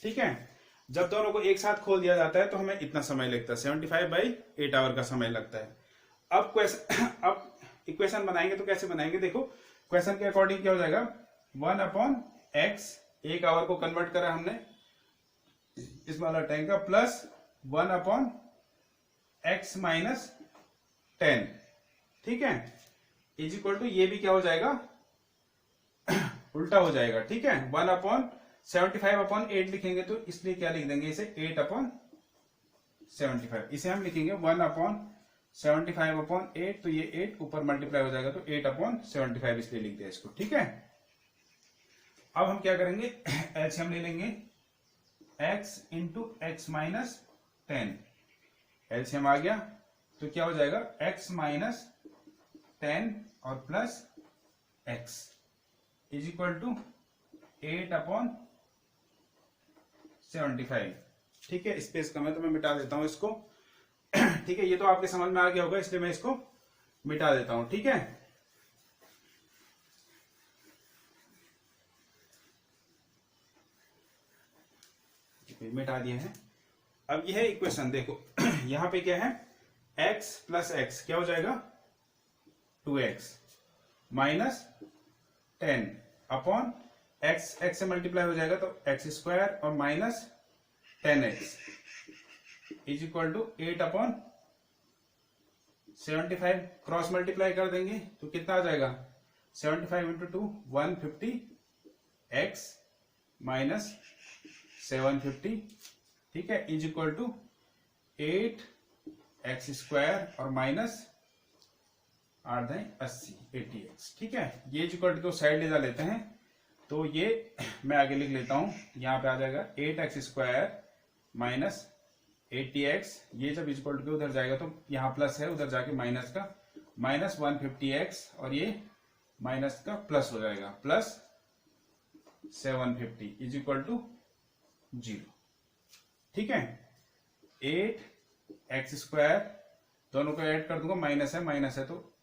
ठीक है, जब दोनों को एक साथ खोल दिया जाता है तो हमें इतना समय लगता है, 75/8 आवर का समय लगता है। अब इक्वेशन बनाएंगे तो कैसे बनाएंगे, देखो क्वेश्चन के अकॉर्डिंग क्या हो जाएगा, 1/x, 1 आवर को कन्वर्ट करा हमने इस वाला टैंक का, प्लस 1/x माइनस 10। ठीक है, इज इक्वल टू, ये भी क्या हो जाएगा, उल्टा हो जाएगा। ठीक है, 1/75/8 लिखेंगे तो इसलिए क्या लिख देंगे इसे, 8/75। इसे हम लिखेंगे 1/75/8, तो ये 8 ऊपर मल्टीप्लाई हो जाएगा तो 8/75 इसलिए लिख दिया इसको। ठीक है, अब हम क्या करेंगे, एलसीएम ले लेंगे, x into X minus 10, LCM आ गया तो क्या हो जाएगा, x माइनस 10 और plus x is equal to 8/75। ठीक है, स्पेस कम है तो मैं मिटा देता हूं इसको। ठीक है, ये तो आपके समझ में आ गया होगा, इसलिए मैं इसको मिटा देता हूं। ठीक है, मिटा दिए हैं। अब यह है इक्वेशन, देखो यहां पे क्या है, x प्लस एक्स क्या हो जाएगा, 2x minus 10 upon x, x से मल्टीप्लाई हो जाएगा तो x² और minus 10x is equal to 8/75। Cross multiply कर देंगे तो कितना आ जाएगा 75 इंटू 2 150x माइनस 750, ठीक है, इज इक्वल टू 8x² और माइनस 8×80 80x, ठीक है। ये इज इक्वल टू को साइड ले जा लेते हैं तो ये मैं आगे लिख लेता हूं, यहां पे आ जाएगा 8x² माइनस 80x। ये जब इज इक्वल टू उधर जाएगा तो यहाँ प्लस है, उधर जाके माइनस का माइनस 150x और ये माइनस का प्लस हो जाएगा प्लस 750 इज इक्वल टू 0, ठीक है। 8x² दोनों को ऐड कर दूंगा, माइनस है तो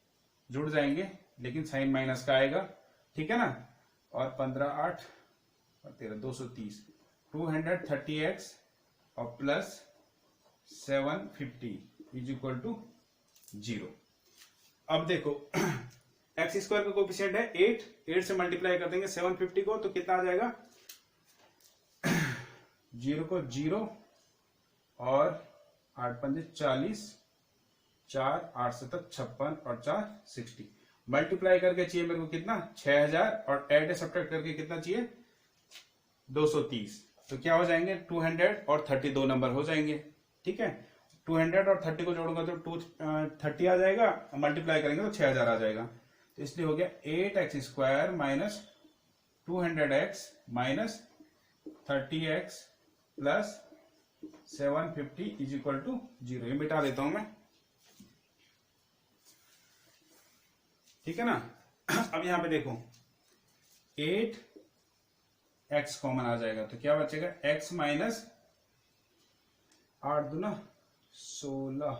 जुड़ जाएंगे लेकिन साइन माइनस का आएगा, ठीक है ना। और 15 8 और 13 230 230x और प्लस 750 इज इक्वल टू 0। अब देखो x² का कोफिशिएंट है 8 से मल्टीप्लाई कर देंगे 750 को तो कितना आ जाएगा 0 को 0 और 8 पंजे 40 4 8 7 56 और 4 60। मल्टीप्लाई करके चाहिए मेरे को कितना 6000 और ऐड सब्ट्रैक्ट करके कितना चाहिए 230। तो क्या हो जाएंगे 200 और 30 दो नंबर हो जाएंगे, ठीक है। 200 और 30 को जोड़ूंगा तो 230 आ जाएगा, मल्टीप्लाई करेंगे तो 6000 आ जाएगा। तो इसलिए हो गया 8x² minus 200x minus 30x plus 750 is equal to 0। ये मिटा देता हूं मैं, ठीक है ना। अब यहां पे देखो 8x कॉमन आ जाएगा तो क्या बचेगा x माइनस 8 दूना 16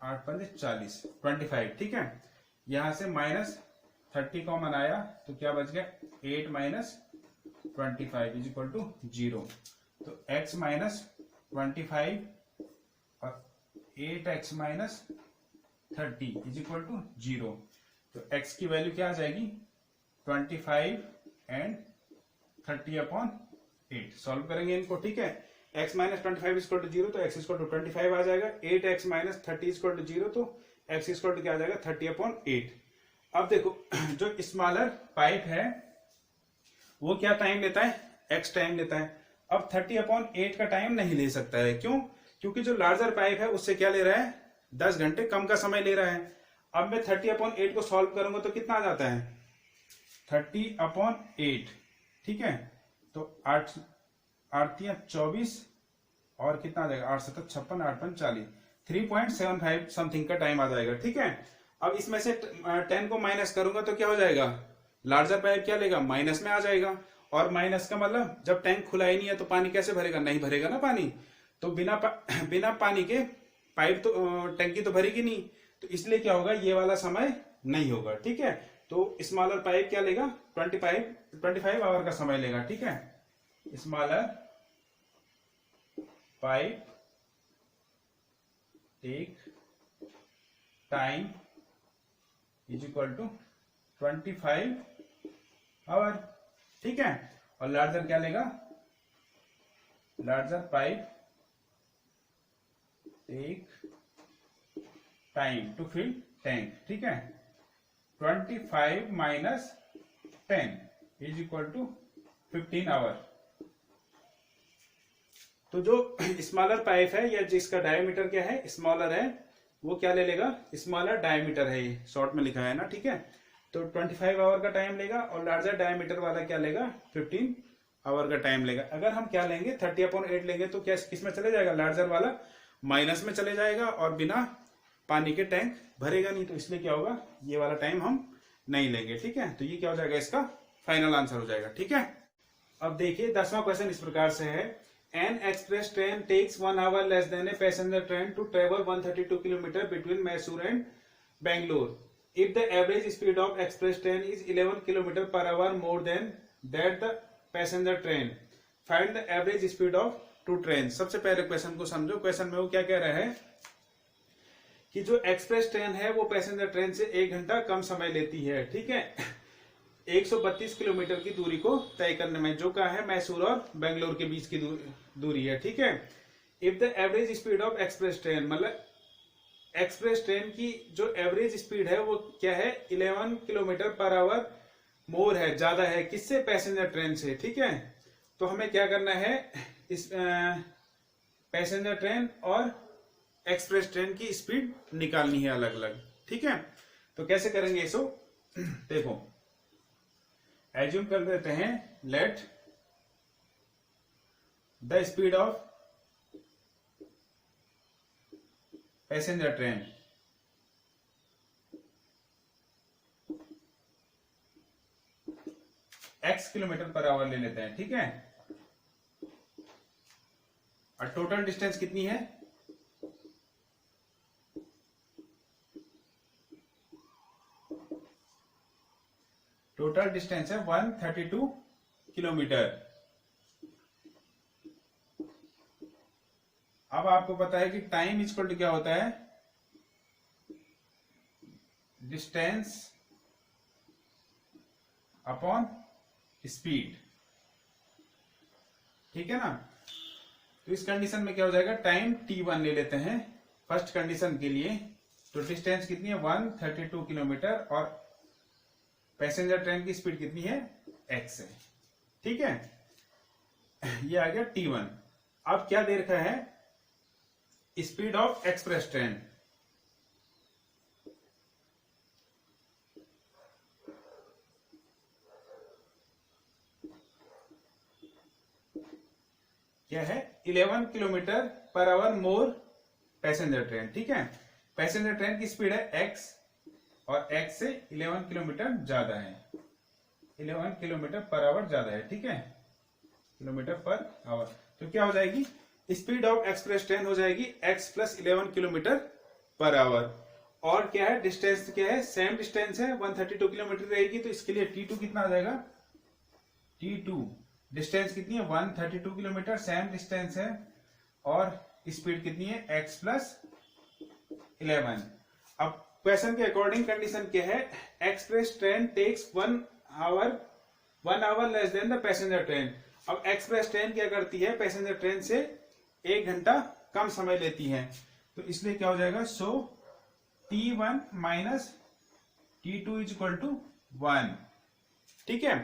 8 पंजे 40 25, ठीक है। यहां से माइनस 30 कॉमन आया तो क्या बच गया 8 माइनस 25 इज इक्वल टू 0। तो x माइनस 25 और 8x minus 30 is equal to 0। तो x की वैल्यू क्या आ जाएगी 25 एंड 30/8। सॉल्व करेंगे इनको, ठीक है। x minus 25 is equal to 0 तो x इज इक्वल टू 25 आ जाएगा। 8x minus 30 is equal to 0 तो x इज इक्वल टू क्या आ जाएगा 30/8। अब देखो जो स्मॉलर पाइप है वो क्या टाइम लेता है x टाइम लेता है। अब 30/8 का टाइम नहीं ले सकता है, क्यों? क्योंकि जो लार्जर पाइप है उससे क्या ले रहा है 10 घंटे कम का समय ले रहा है। अब मैं 30/8 को सॉल्व करूंगा तो कितना आ जाता है 30/8, ठीक है। तो 8 8 24 और कितना आ जाएगा 8 7 56 8 5 40 3.75 समथिंग का टाइम आ जाएगा, ठीक है। अब इसमें से 10 को माइनस करूंगा तो क्या हो जाएगा लार्जर पाइप क्या लेगा माइनस में आ जाएगा। और माइनस का मतलब जब टैंक खुला ही नहीं है तो पानी कैसे भरेगा, नहीं भरेगा ना पानी। तो बिना पानी के पाइप तो टैंकी तो भरेगी नहीं, तो इसलिए क्या होगा ये वाला समय नहीं होगा, ठीक है। तो स्मॉलर पाइप क्या लेगा 25 आवर का समय लेगा, ठीक है। Smaller pipe take time is equal to 25 hour, ठीक है। और लार्जर क्या लेगा larger pipe take time to fill tank, ठीक है। 25 minus 10 is equal to 15 hour. तो जो स्मॉलर पाइप है या जिसका डायमीटर क्या है स्मॉलर है वो क्या ले लेगा स्मॉलर डायमीटर है, ये शॉर्ट में लिखा है ना, ठीक है। तो 25 आवर का टाइम लेगा और लार्जर डायमीटर वाला क्या लेगा 15 आवर का टाइम लेगा। अगर हम क्या लेंगे 30/8 लेंगे तो क्या किसमें चले जाएगा लार्जर वाला माइनस में चले जाएगा और बिना पानी के टैंक भरेगा नहीं, तो इसलिए क्या होगा ये वाला टाइम हम नहीं लेंगे, ठीक है। तो ये क्या हो जाएगा इसका फाइनल आंसर हो जाएगा, ठीक है। अब देखिए 10वां क्वेश्चन इस प्रकार से है an express train takes 1 hour less than a passenger train to travel 132 kilometre between Mysore and Bangalore. If the average speed of express train is 11 km per hour more than that the passenger train, find the average speed of two trains। सबसे पहले क्वेश्चन को समझो। क्वेश्चन में वो क्या कह रहा है कि जो एक्सप्रेस ट्रेन है वो पैसेंजर ट्रेन से 1 घंटा कम समय लेती है, ठीक है। 132 किलोमीटर की दूरी को तय करने में, जो का है मैसूर और बेंगलोर के बीच की दूरी है, ठीक है। If the average speed of express train, मतलब एक्सप्रेस ट्रेन की जो एवरेज स्पीड है वो क्या है, 11 किलोमीटर पर आवर मोर है, ज्यादा है किससे, पैसेंजर ट्रेन से, ठीक है। तो हमें क्या करना है, इस पैसेंजर ट्रेन और एक्सप्रेस ट्रेन की स्पीड निकालनी है अलग अलग, ठीक है। तो कैसे करेंगे इसको, देखो एज्यूम कर देते हैं, let the speed of passenger train x kilometre per our ले लेते हैं, ठीक है। और टोटल डिस्टेंस कितनी है, टोटल डिस्टेंस है 132 किलोमीटर। अब आपको पता है कि टाइम इक्वल टू क्या होता है, डिस्टेंस अपॉन स्पीड, ठीक है ना। तो इस कंडीशन में क्या हो जाएगा, टाइम t1 ले लेते हैं फर्स्ट कंडीशन के लिए। तो डिस्टेंस कितनी है, 132 किलोमीटर, और पैसेंजर ट्रेन की स्पीड कितनी है, x है, ठीक है। ये आ गया t1। अब क्या दे रखा है, स्पीड ऑफ एक्सप्रेस ट्रेन, क्या है, 11 किलोमीटर पर आवर मोर पैसेंजर ट्रेन, ठीक है। पैसेंजर ट्रेन की स्पीड है x और x से 11 किलोमीटर ज्यादा है, 11 किलोमीटर पर आवर ज्यादा है, ठीक है, किलोमीटर पर आवर। तो क्या हो जाएगी, स्पीड ऑफ एक्सप्रेस ट्रेन हो जाएगी x plus 11 kilometre per our. और क्या है, डिस्टेंस क्या है, सेम डिस्टेंस है 132 किलोमीटर रहेगी, तो इसके लिए t2 कितना आ जाएगा, t2 डिस्टेंस कितनी है, 132 किलोमीटर, सेम डिस्टेंस है, और स्पीड कितनी है, x प्लस 11। अब क्वेश्चन के अकॉर्डिंग कंडीशन क्या है, express train takes 1 hour less than the passenger train. अब एक्सप्रेस ट्रेन क्या करती है, पैसेंजर ट्रेन से 1 घंटा कम समय लेती है, तो इसलिए क्या हो जाएगा, so t1 minus t2 is equal to 1, ठीक है।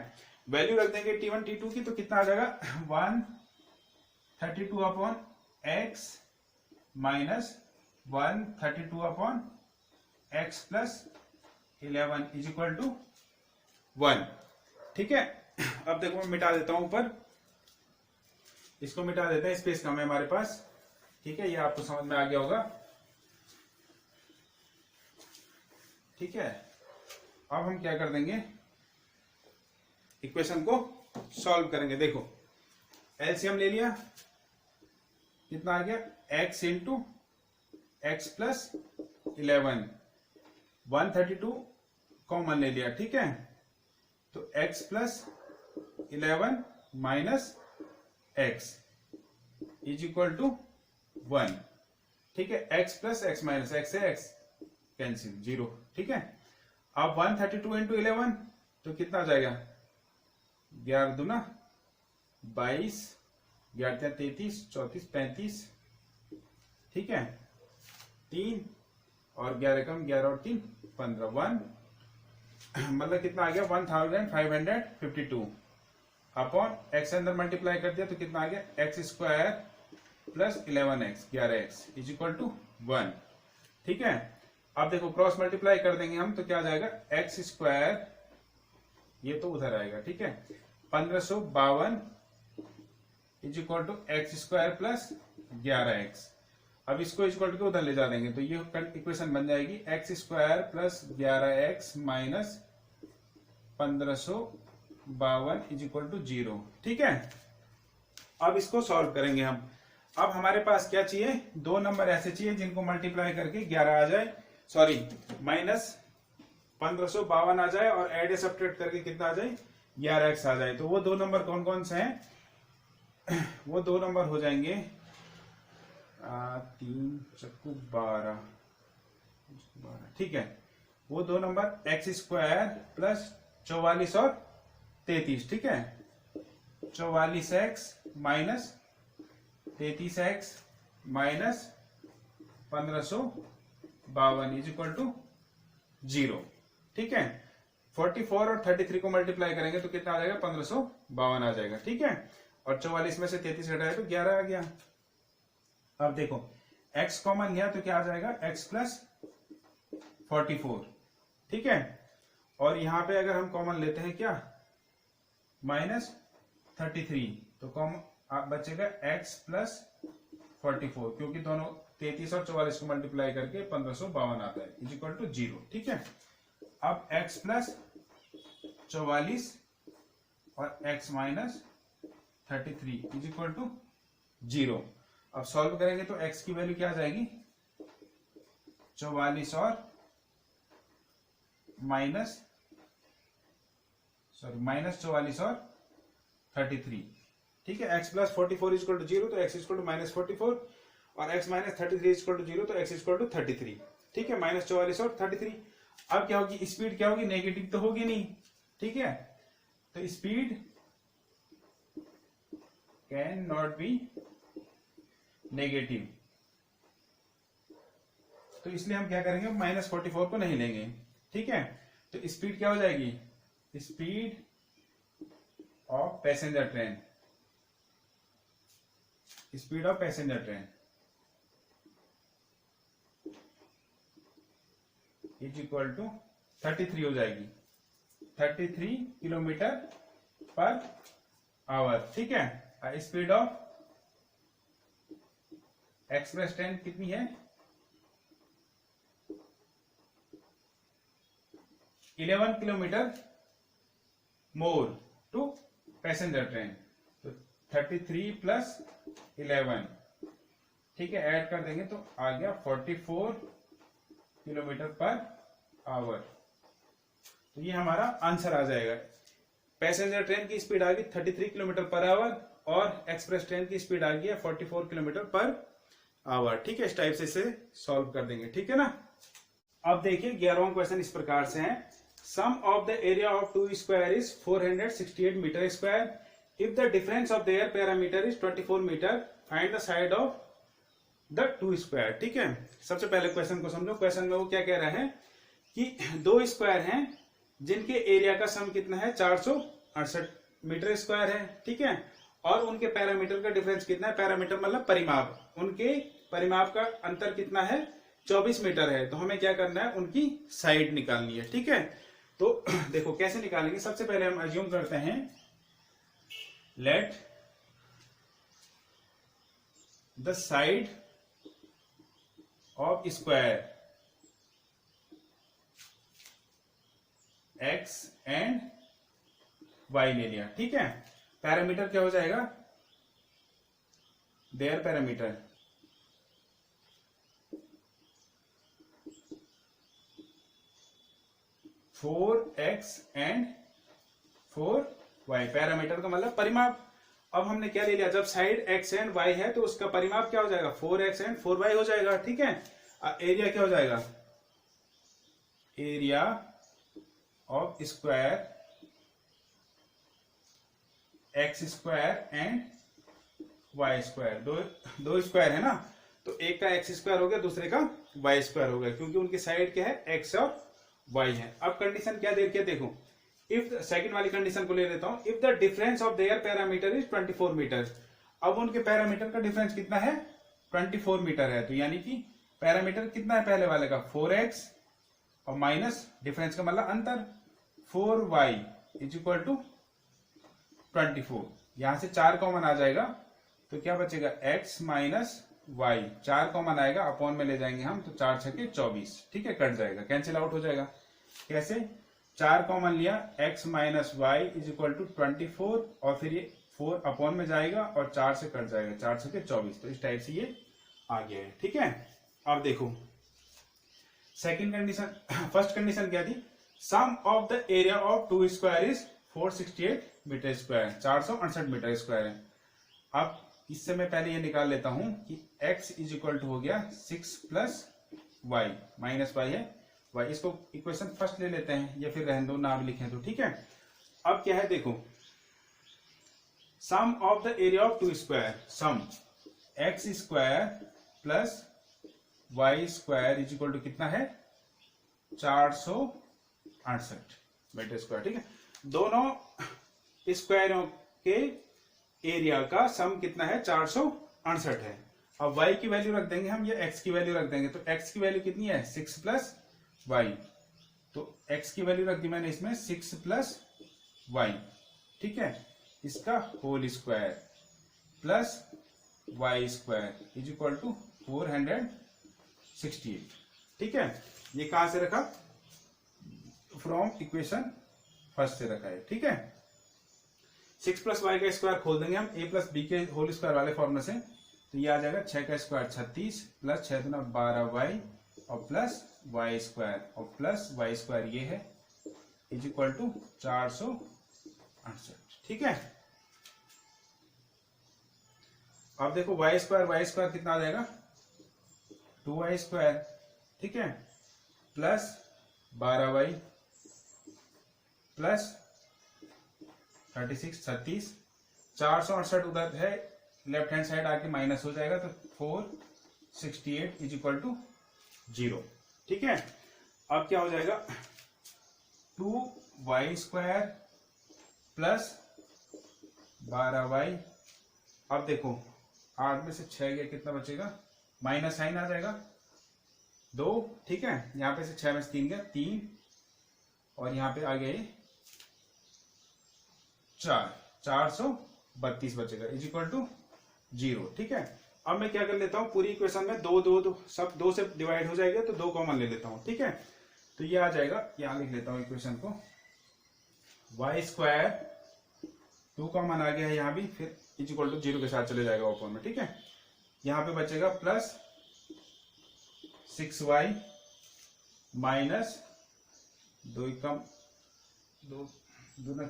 वैल्यू रख देंगे t1 t2 की, तो कितना आ जाएगा, 132 upon x minus 132 upon x plus 11 is equal to 1, ठीक है। अब देखो मैं मिटा देता हूं, ऊपर इसको मिटा देते हैं, स्पेस कम है हमारे पास, ठीक है, ये आपको समझ में आ गया होगा, ठीक है। अब हम क्या कर देंगे, इक्वेशन को सॉल्व करेंगे। देखो एलसीएम ले लिया, कितना आ गया, x into x plus 11, 132 common ले लिया, ठीक है। तो x plus 11 minus x is equal to 1, ठीक है। x plus x minus x है, x कैंसिल 0, ठीक है। अब 132 इंटू 11 तो कितना आ जाएगा, 11 दूना 22, 11 33, 34 35, ठीक है, 3 और 11 कम 11 और 3 15, 1 मतलब कितना आ गया, 1552 अपॉन एक्स अंदर मल्टीप्लाई कर दिया तो कितना आ गया, x square plus 11x 11x is equal to 1, ठीक है। अब देखो क्रॉस मल्टीप्लाई कर देंगे हम तो क्या आ जाएगा, एक्स स्क्वायर, ये तो उधर आएगा, ठीक है, 1552 is equal to x square plus 11x। अब इसको इक्वल टू उधर ले जा देंगे तो ये इक्वेशन बन जाएगी x square plus 11x minus 1552 is equal to 0, ठीक है। अब इसको सॉल्व करेंगे हम। अब हमारे पास क्या चाहिए, दो नंबर ऐसे चाहिए जिनको मल्टीप्लाई करके 11 आ जाए, सॉरी माइनस 1552 आ जाए और एड सब्ट्रैक्ट करके कितना आ जाए, 11x आ जाए। तो वो दो नंबर कौन कौन से हैं, वो दो नंबर हो जाएंगे 3 चक्कू 12, ठीक है। वो दो नंबर एक्स स्क्वायर प्लस 44 और 33, ठीक है। 44x minus 33x minus 1552 is equal to 0, ठीक है। 44 और 33 को मल्टीप्लाई करेंगे तो कितना आ जाएगा, 1552 आ जाएगा, ठीक है। और 44 में से 33 घटाए तो 11 आ गया। अब देखो x कॉमन लिया तो क्या आ जाएगा, x प्लस 44, ठीक है। और यहां पे अगर हम कॉमन लेते हैं क्या, माइनस 33, तो कॉमन बचेगा x प्लस 44, क्योंकि दोनों 33 और 44 को मल्टीप्लाई करके 1552 आता है, इज इक्वल टू 0, ठीक है। अब x प्लस 44 और x minus 33 is equal to 0। अब सॉल्व करेंगे तो x की वैल्यू क्या आ जाएगी, 44 और माइनस 44 और 33, ठीक है। x plus 44 is equal to 0, तो x is equal to minus 44 और x minus 33 is equal to 0, तो x इज इक्वल टू 33, ठीक है। माइनस 44 और 33। अब क्या होगी, स्पीड क्या होगी, नेगेटिव तो होगी नहीं, ठीक है। तो speed can not be negative, तो इसलिए हम क्या करेंगे, माइनस 44 को नहीं लेंगे, ठीक है। तो स्पीड क्या हो जाएगी, speed of passenger train, speed of passenger train is equal to 33 हो जाएगी, 33 किलोमीटर पर आवर, ठीक है। स्पीड ऑफ एक्सप्रेस ट्रेन कितनी है, 11 kilometre more to passenger train, तो 33 प्लस 11, ठीक है, ऐड कर देंगे तो आ गया 44 किलोमीटर पर आवर। तो ये हमारा आंसर आ जाएगा। पैसेंजर ट्रेन की स्पीड आ गई 33 किलोमीटर पर आवर और एक्सप्रेस ट्रेन की स्पीड आ गई है 44 किलोमीटर पर आवर, ठीक है। इस टाइप से इसे सॉल्व कर देंगे, ठीक है ना। अब देखिए 11वां क्वेश्चन इस प्रकार से है, sum of the area of two square is 468 metre square, if the difference of their parameter is 24 metre, find the side of the two square, ठीक है। सबसे पहले क्वेश्चन को समझो। क्वेश्चन में वो क्या कह रहा है कि दो स्क्वायर हैं जिनके एरिया का सम कितना है, 468 मीटर स्क्वायर है, ठीक है। और उनके पैरामीटर का डिफरेंस कितना है, पैरामीटर मतलब परिमाप, उनके परिमाप का अंतर कितना है, 24 मीटर है। तो हमें क्या करना है, उनकी साइड निकालनी है, ठीक है। तो देखो कैसे निकालेंगे। सबसे पहले हम अज्यूम करते हैं, let the side of square x and y ले लिया, ठीक है। पैरामीटर क्या हो जाएगा, there parameter 4x and 4y, parameter का मतलब परिमाप। अब हमने क्या ले लिया, जब साइड x एंड y है तो उसका परिमाप क्या हो जाएगा, 4x एंड 4y हो जाएगा, ठीक है। एरिया क्या हो जाएगा, area of square x square and y square, दो स्क्वायर है ना, तो एक का x स्क्वायर हो गया, दूसरे का y स्क्वायर हो गया, क्योंकि उनकी साइड क्या है, x और y है। अब कंडीशन क्या दे रखी है, देखो, इफ सेकंड वाली कंडीशन को ले लेता हूं, if the difference of their parameter is 24 metre. अब उनके पैरामीटर का डिफरेंस कितना है, 24 मीटर है, तो यानी कि पैरामीटर कितना है पहले वाले का, 4x और माइनस डिफरेंस का मतलब अंतर 4y इज इक्वल टू 24। यहां से 4 कॉमन आ जाएगा तो क्या बचेगा, x माइनस y, 4 कॉमन आएगा, अपॉन में ले जाएंगे हम, तो 4 छके 24, ठीक है, कट जाएगा, कैंसिल आउट हो जाएगा। कैसे, 4 कॉमन लिया, x minus y is equal to 24, और फिर ये 4 अपॉन में जाएगा और 4 से कट जाएगा, 4 छके 24, तो इस टाइप से ये आ गया है, ठीक है। अब देखो सेकंड कंडीशन, फर्स्ट कंडीशन क्या थी, sum of the area of two square is 468 metre square, 468 metre square है। अब इससे मैं पहले ये निकाल लेता हूं कि x इज इक्वल टू हो गया 6 प्लस वाई, माइनस वाई है, y। इसको इक्वेशन फर्स्ट ले लेते हैं, या फिर रहने दो ना भी लिखें तो ठीक है। अब क्या है देखो, sum of the area of two square, sum X square plus Y square is equal to कितना है 468 मीटर स्क्वायर। ठीक है, दोनों स्क्वायरों के एरिया का सम कितना है 468 है। अब y की वैल्यू रख देंगे हम, या x की वैल्यू रख देंगे। तो x की वैल्यू कितनी है 6 प्लस वाई, तो x की वैल्यू रख दी मैंने इसमें 6 प्लस वाई। ठीक है, इसका whole square plus Y square is equal to 468। ठीक है, ये कहां से रखा, फ्रॉम इक्वेशन फर्स्ट से रखा है। ठीक है, 6 प्लस वाई का स्क्वायर खोल देंगे हम a प्लस बी के होल स्क्वायर वाले फॉर्मूले से। तो ये आ जाएगा 6 का स्क्वायर 36 प्लस 6 दूना 12 वाई और प्लस वाई स्क्वायर और प्लस वाई स्क्वायर ये है इज इक्वल टू 468। ठीक है, अब देखो वाई स्क्वायर कितना आ जाएगा 2y स्क्वायर। ठीक है, प्लस 12y प्लस 36 468 उधर है, लेफ्ट हैंड साइड आके माइनस हो जाएगा तो 468 इज इक्वल टू 0। ठीक है, अब क्या हो जाएगा 2y स्क्वायर प्लस 12y। अब देखो 8 में से 6 गया, कितना बचेगा, माइनस साइन आ जाएगा 2। ठीक है, यहां पे से 6 में से 3 गया 3, और यहां पे आ गए 432 बचेगा इज इक्वल टू 0। ठीक है, अब मैं क्या कर लेता हूं, पूरी इक्वेशन में दो सब 2 से डिवाइड हो जाएगा तो 2 कॉमन ले लेता हूं। ठीक है, तो ये आ जाएगा, यहां लिख लेता हूं इक्वेशन को, वाई स्क्वायर 2 कॉमन आ गया है यहां भी, फिर इज इक्वल टू 0 के साथ चले जाएगा ओपन में। ठीक है, यहां पे बचेगा प्लस 6y माइनस 2 कम 2 दूना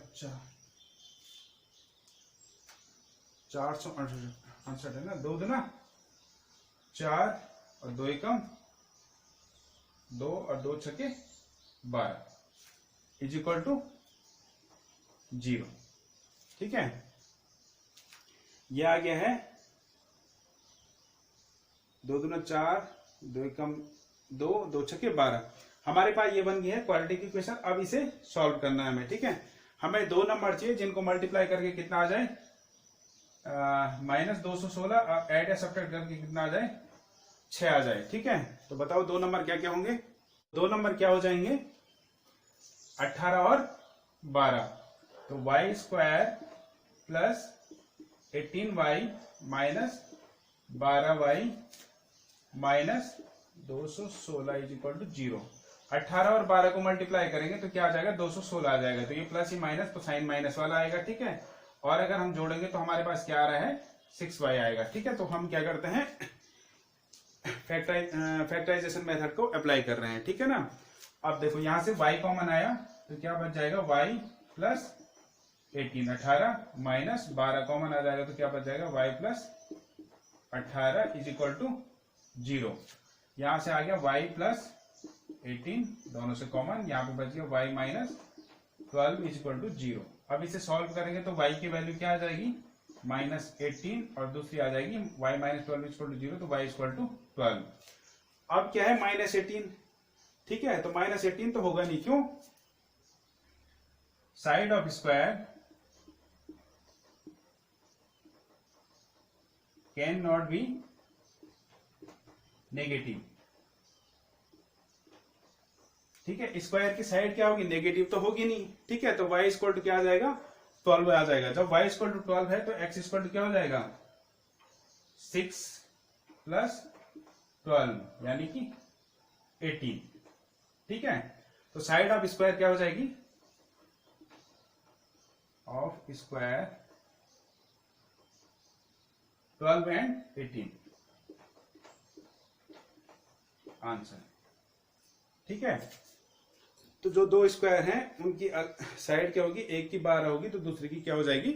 468 है ना, 2 दूना 4 और 2 कम 2 और 2 छके 12 इज इक्वल टू 0। ठीक है, ये आ गया है 2 दूना 4 2 कम 2 2 छके 12। हमारे पास ये बन गई है क्वाड्रेटिक इक्वेशन। अब इसे सॉल्व करना है हमें। ठीक है, हमें 2 नंबर चाहिए जिनको मल्टीप्लाई करके कितना आ जाए -216 और ऐड या सब्ट्रैक्ट करके कितना आ जाए 6 आ जाए। ठीक है, तो बताओ 2 नंबर क्या क्या होंगे। 2 नंबर क्या हो जाएंगे 18 और 12। तो y square plus 18y minus 12y minus 216 is equal to 0। 18 और 12 को मल्टीप्लाई करेंगे तो क्या आ जाएगा 216 आ जाएगा। तो ये प्लस ही माइनस तो साइन माइनस वाला आएगा। ठीक है, और अगर हम जोड़ेंगे तो हमारे पास क्या आ रहा है 6y आएगा। ठीक है, तो हम क्या करते हैं फैक्टराइजेशन मेथड को अप्लाई कर रहे हैं। ठीक है ना, अब देखो यहां से y कॉमन आया तो क्या बच जाएगा y प्लस 18 माइनस 12 कॉमन आ जाएगा तो क्या बच जाएगा y plus 18 is equal to 0। यहां से आ गया y प्लस 18 दोनों से कॉमन, यहाँ पे बच गया y minus 12 is equal to 0। अब इसे सॉल्व करेंगे तो y की वैल्यू क्या आ जाएगी -18 और दूसरी आ जाएगी y minus 12 is equal to 0, तो y इज इक्वल टू 12। अब क्या है -18। ठीक है, तो -18 तो होगा नहीं, क्यों, side of square can not be negative. ठीक है, स्क्वायर की साइड क्या होगी नेगेटिव तो होगी नहीं। ठीक है, तो y इक्वल टू क्या आ जाएगा 12 आ जाएगा। जब y इक्वल टू 12 है तो x इक्वल टू क्या हो जाएगा 6 प्लस 12 यानी कि 18। ठीक है, तो साइड ऑफ स्क्वायर क्या हो जाएगी ऑफ स्क्वायर 12 एंड 18 आंसर। ठीक है, तो जो 2 स्क्वायर हैं उनकी साइड क्या होगी, एक की 12 होगी तो दूसरी की क्या हो जाएगी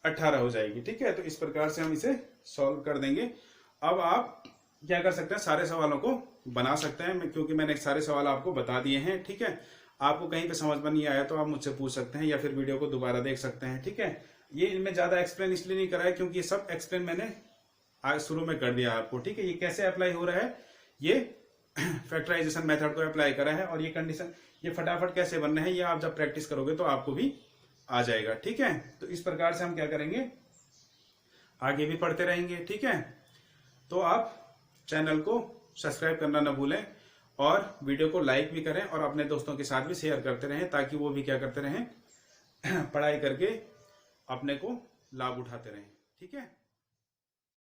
18 हो जाएगी। ठीक है, तो इस प्रकार से हम इसे सॉल्व कर देंगे। अब आप क्या कर सकते हैं, सारे सवालों को बना सकते हैं, क्योंकि मैंने सारे सवाल आपको बता दिए हैं। ठीक है, आपको कहीं पे समझ में नहीं आया तो आप मुझसे पूछ सकते हैं या फिर वीडियो को दोबारा देख सकते हैं। ठीक है, ये इनमें ज्यादा एक्सप्लेन इसलिए नहीं करा है क्योंकि ये सब एक्सप्लेन मैंने आज शुरू में कर दिया आपको। ठीक है, ये कैसे अप्लाई हो रहा है, ये फैक्टराइजेशन मेथड को अप्लाई करा है, और ये कंडीशन, ये फटाफट कैसे बनने हैं, ये आप जब प्रैक्टिस करोगे तो आपको भी आ जाएगा। ठीक है, तो इस प्रकार से हम क्या करेंगे, आगे भी पढ़ते रहेंगे। ठीक है, तो आप चैनल को सब्सक्राइब करना ना भूलें और वीडियो को लाइक भी करें और अपने दोस्तों के साथ भी शेयर करते रहें, ताकि वो भी क्या करते रहें, पढ़ाई करके अपने को लाभ उठाते रहें। ठीक है।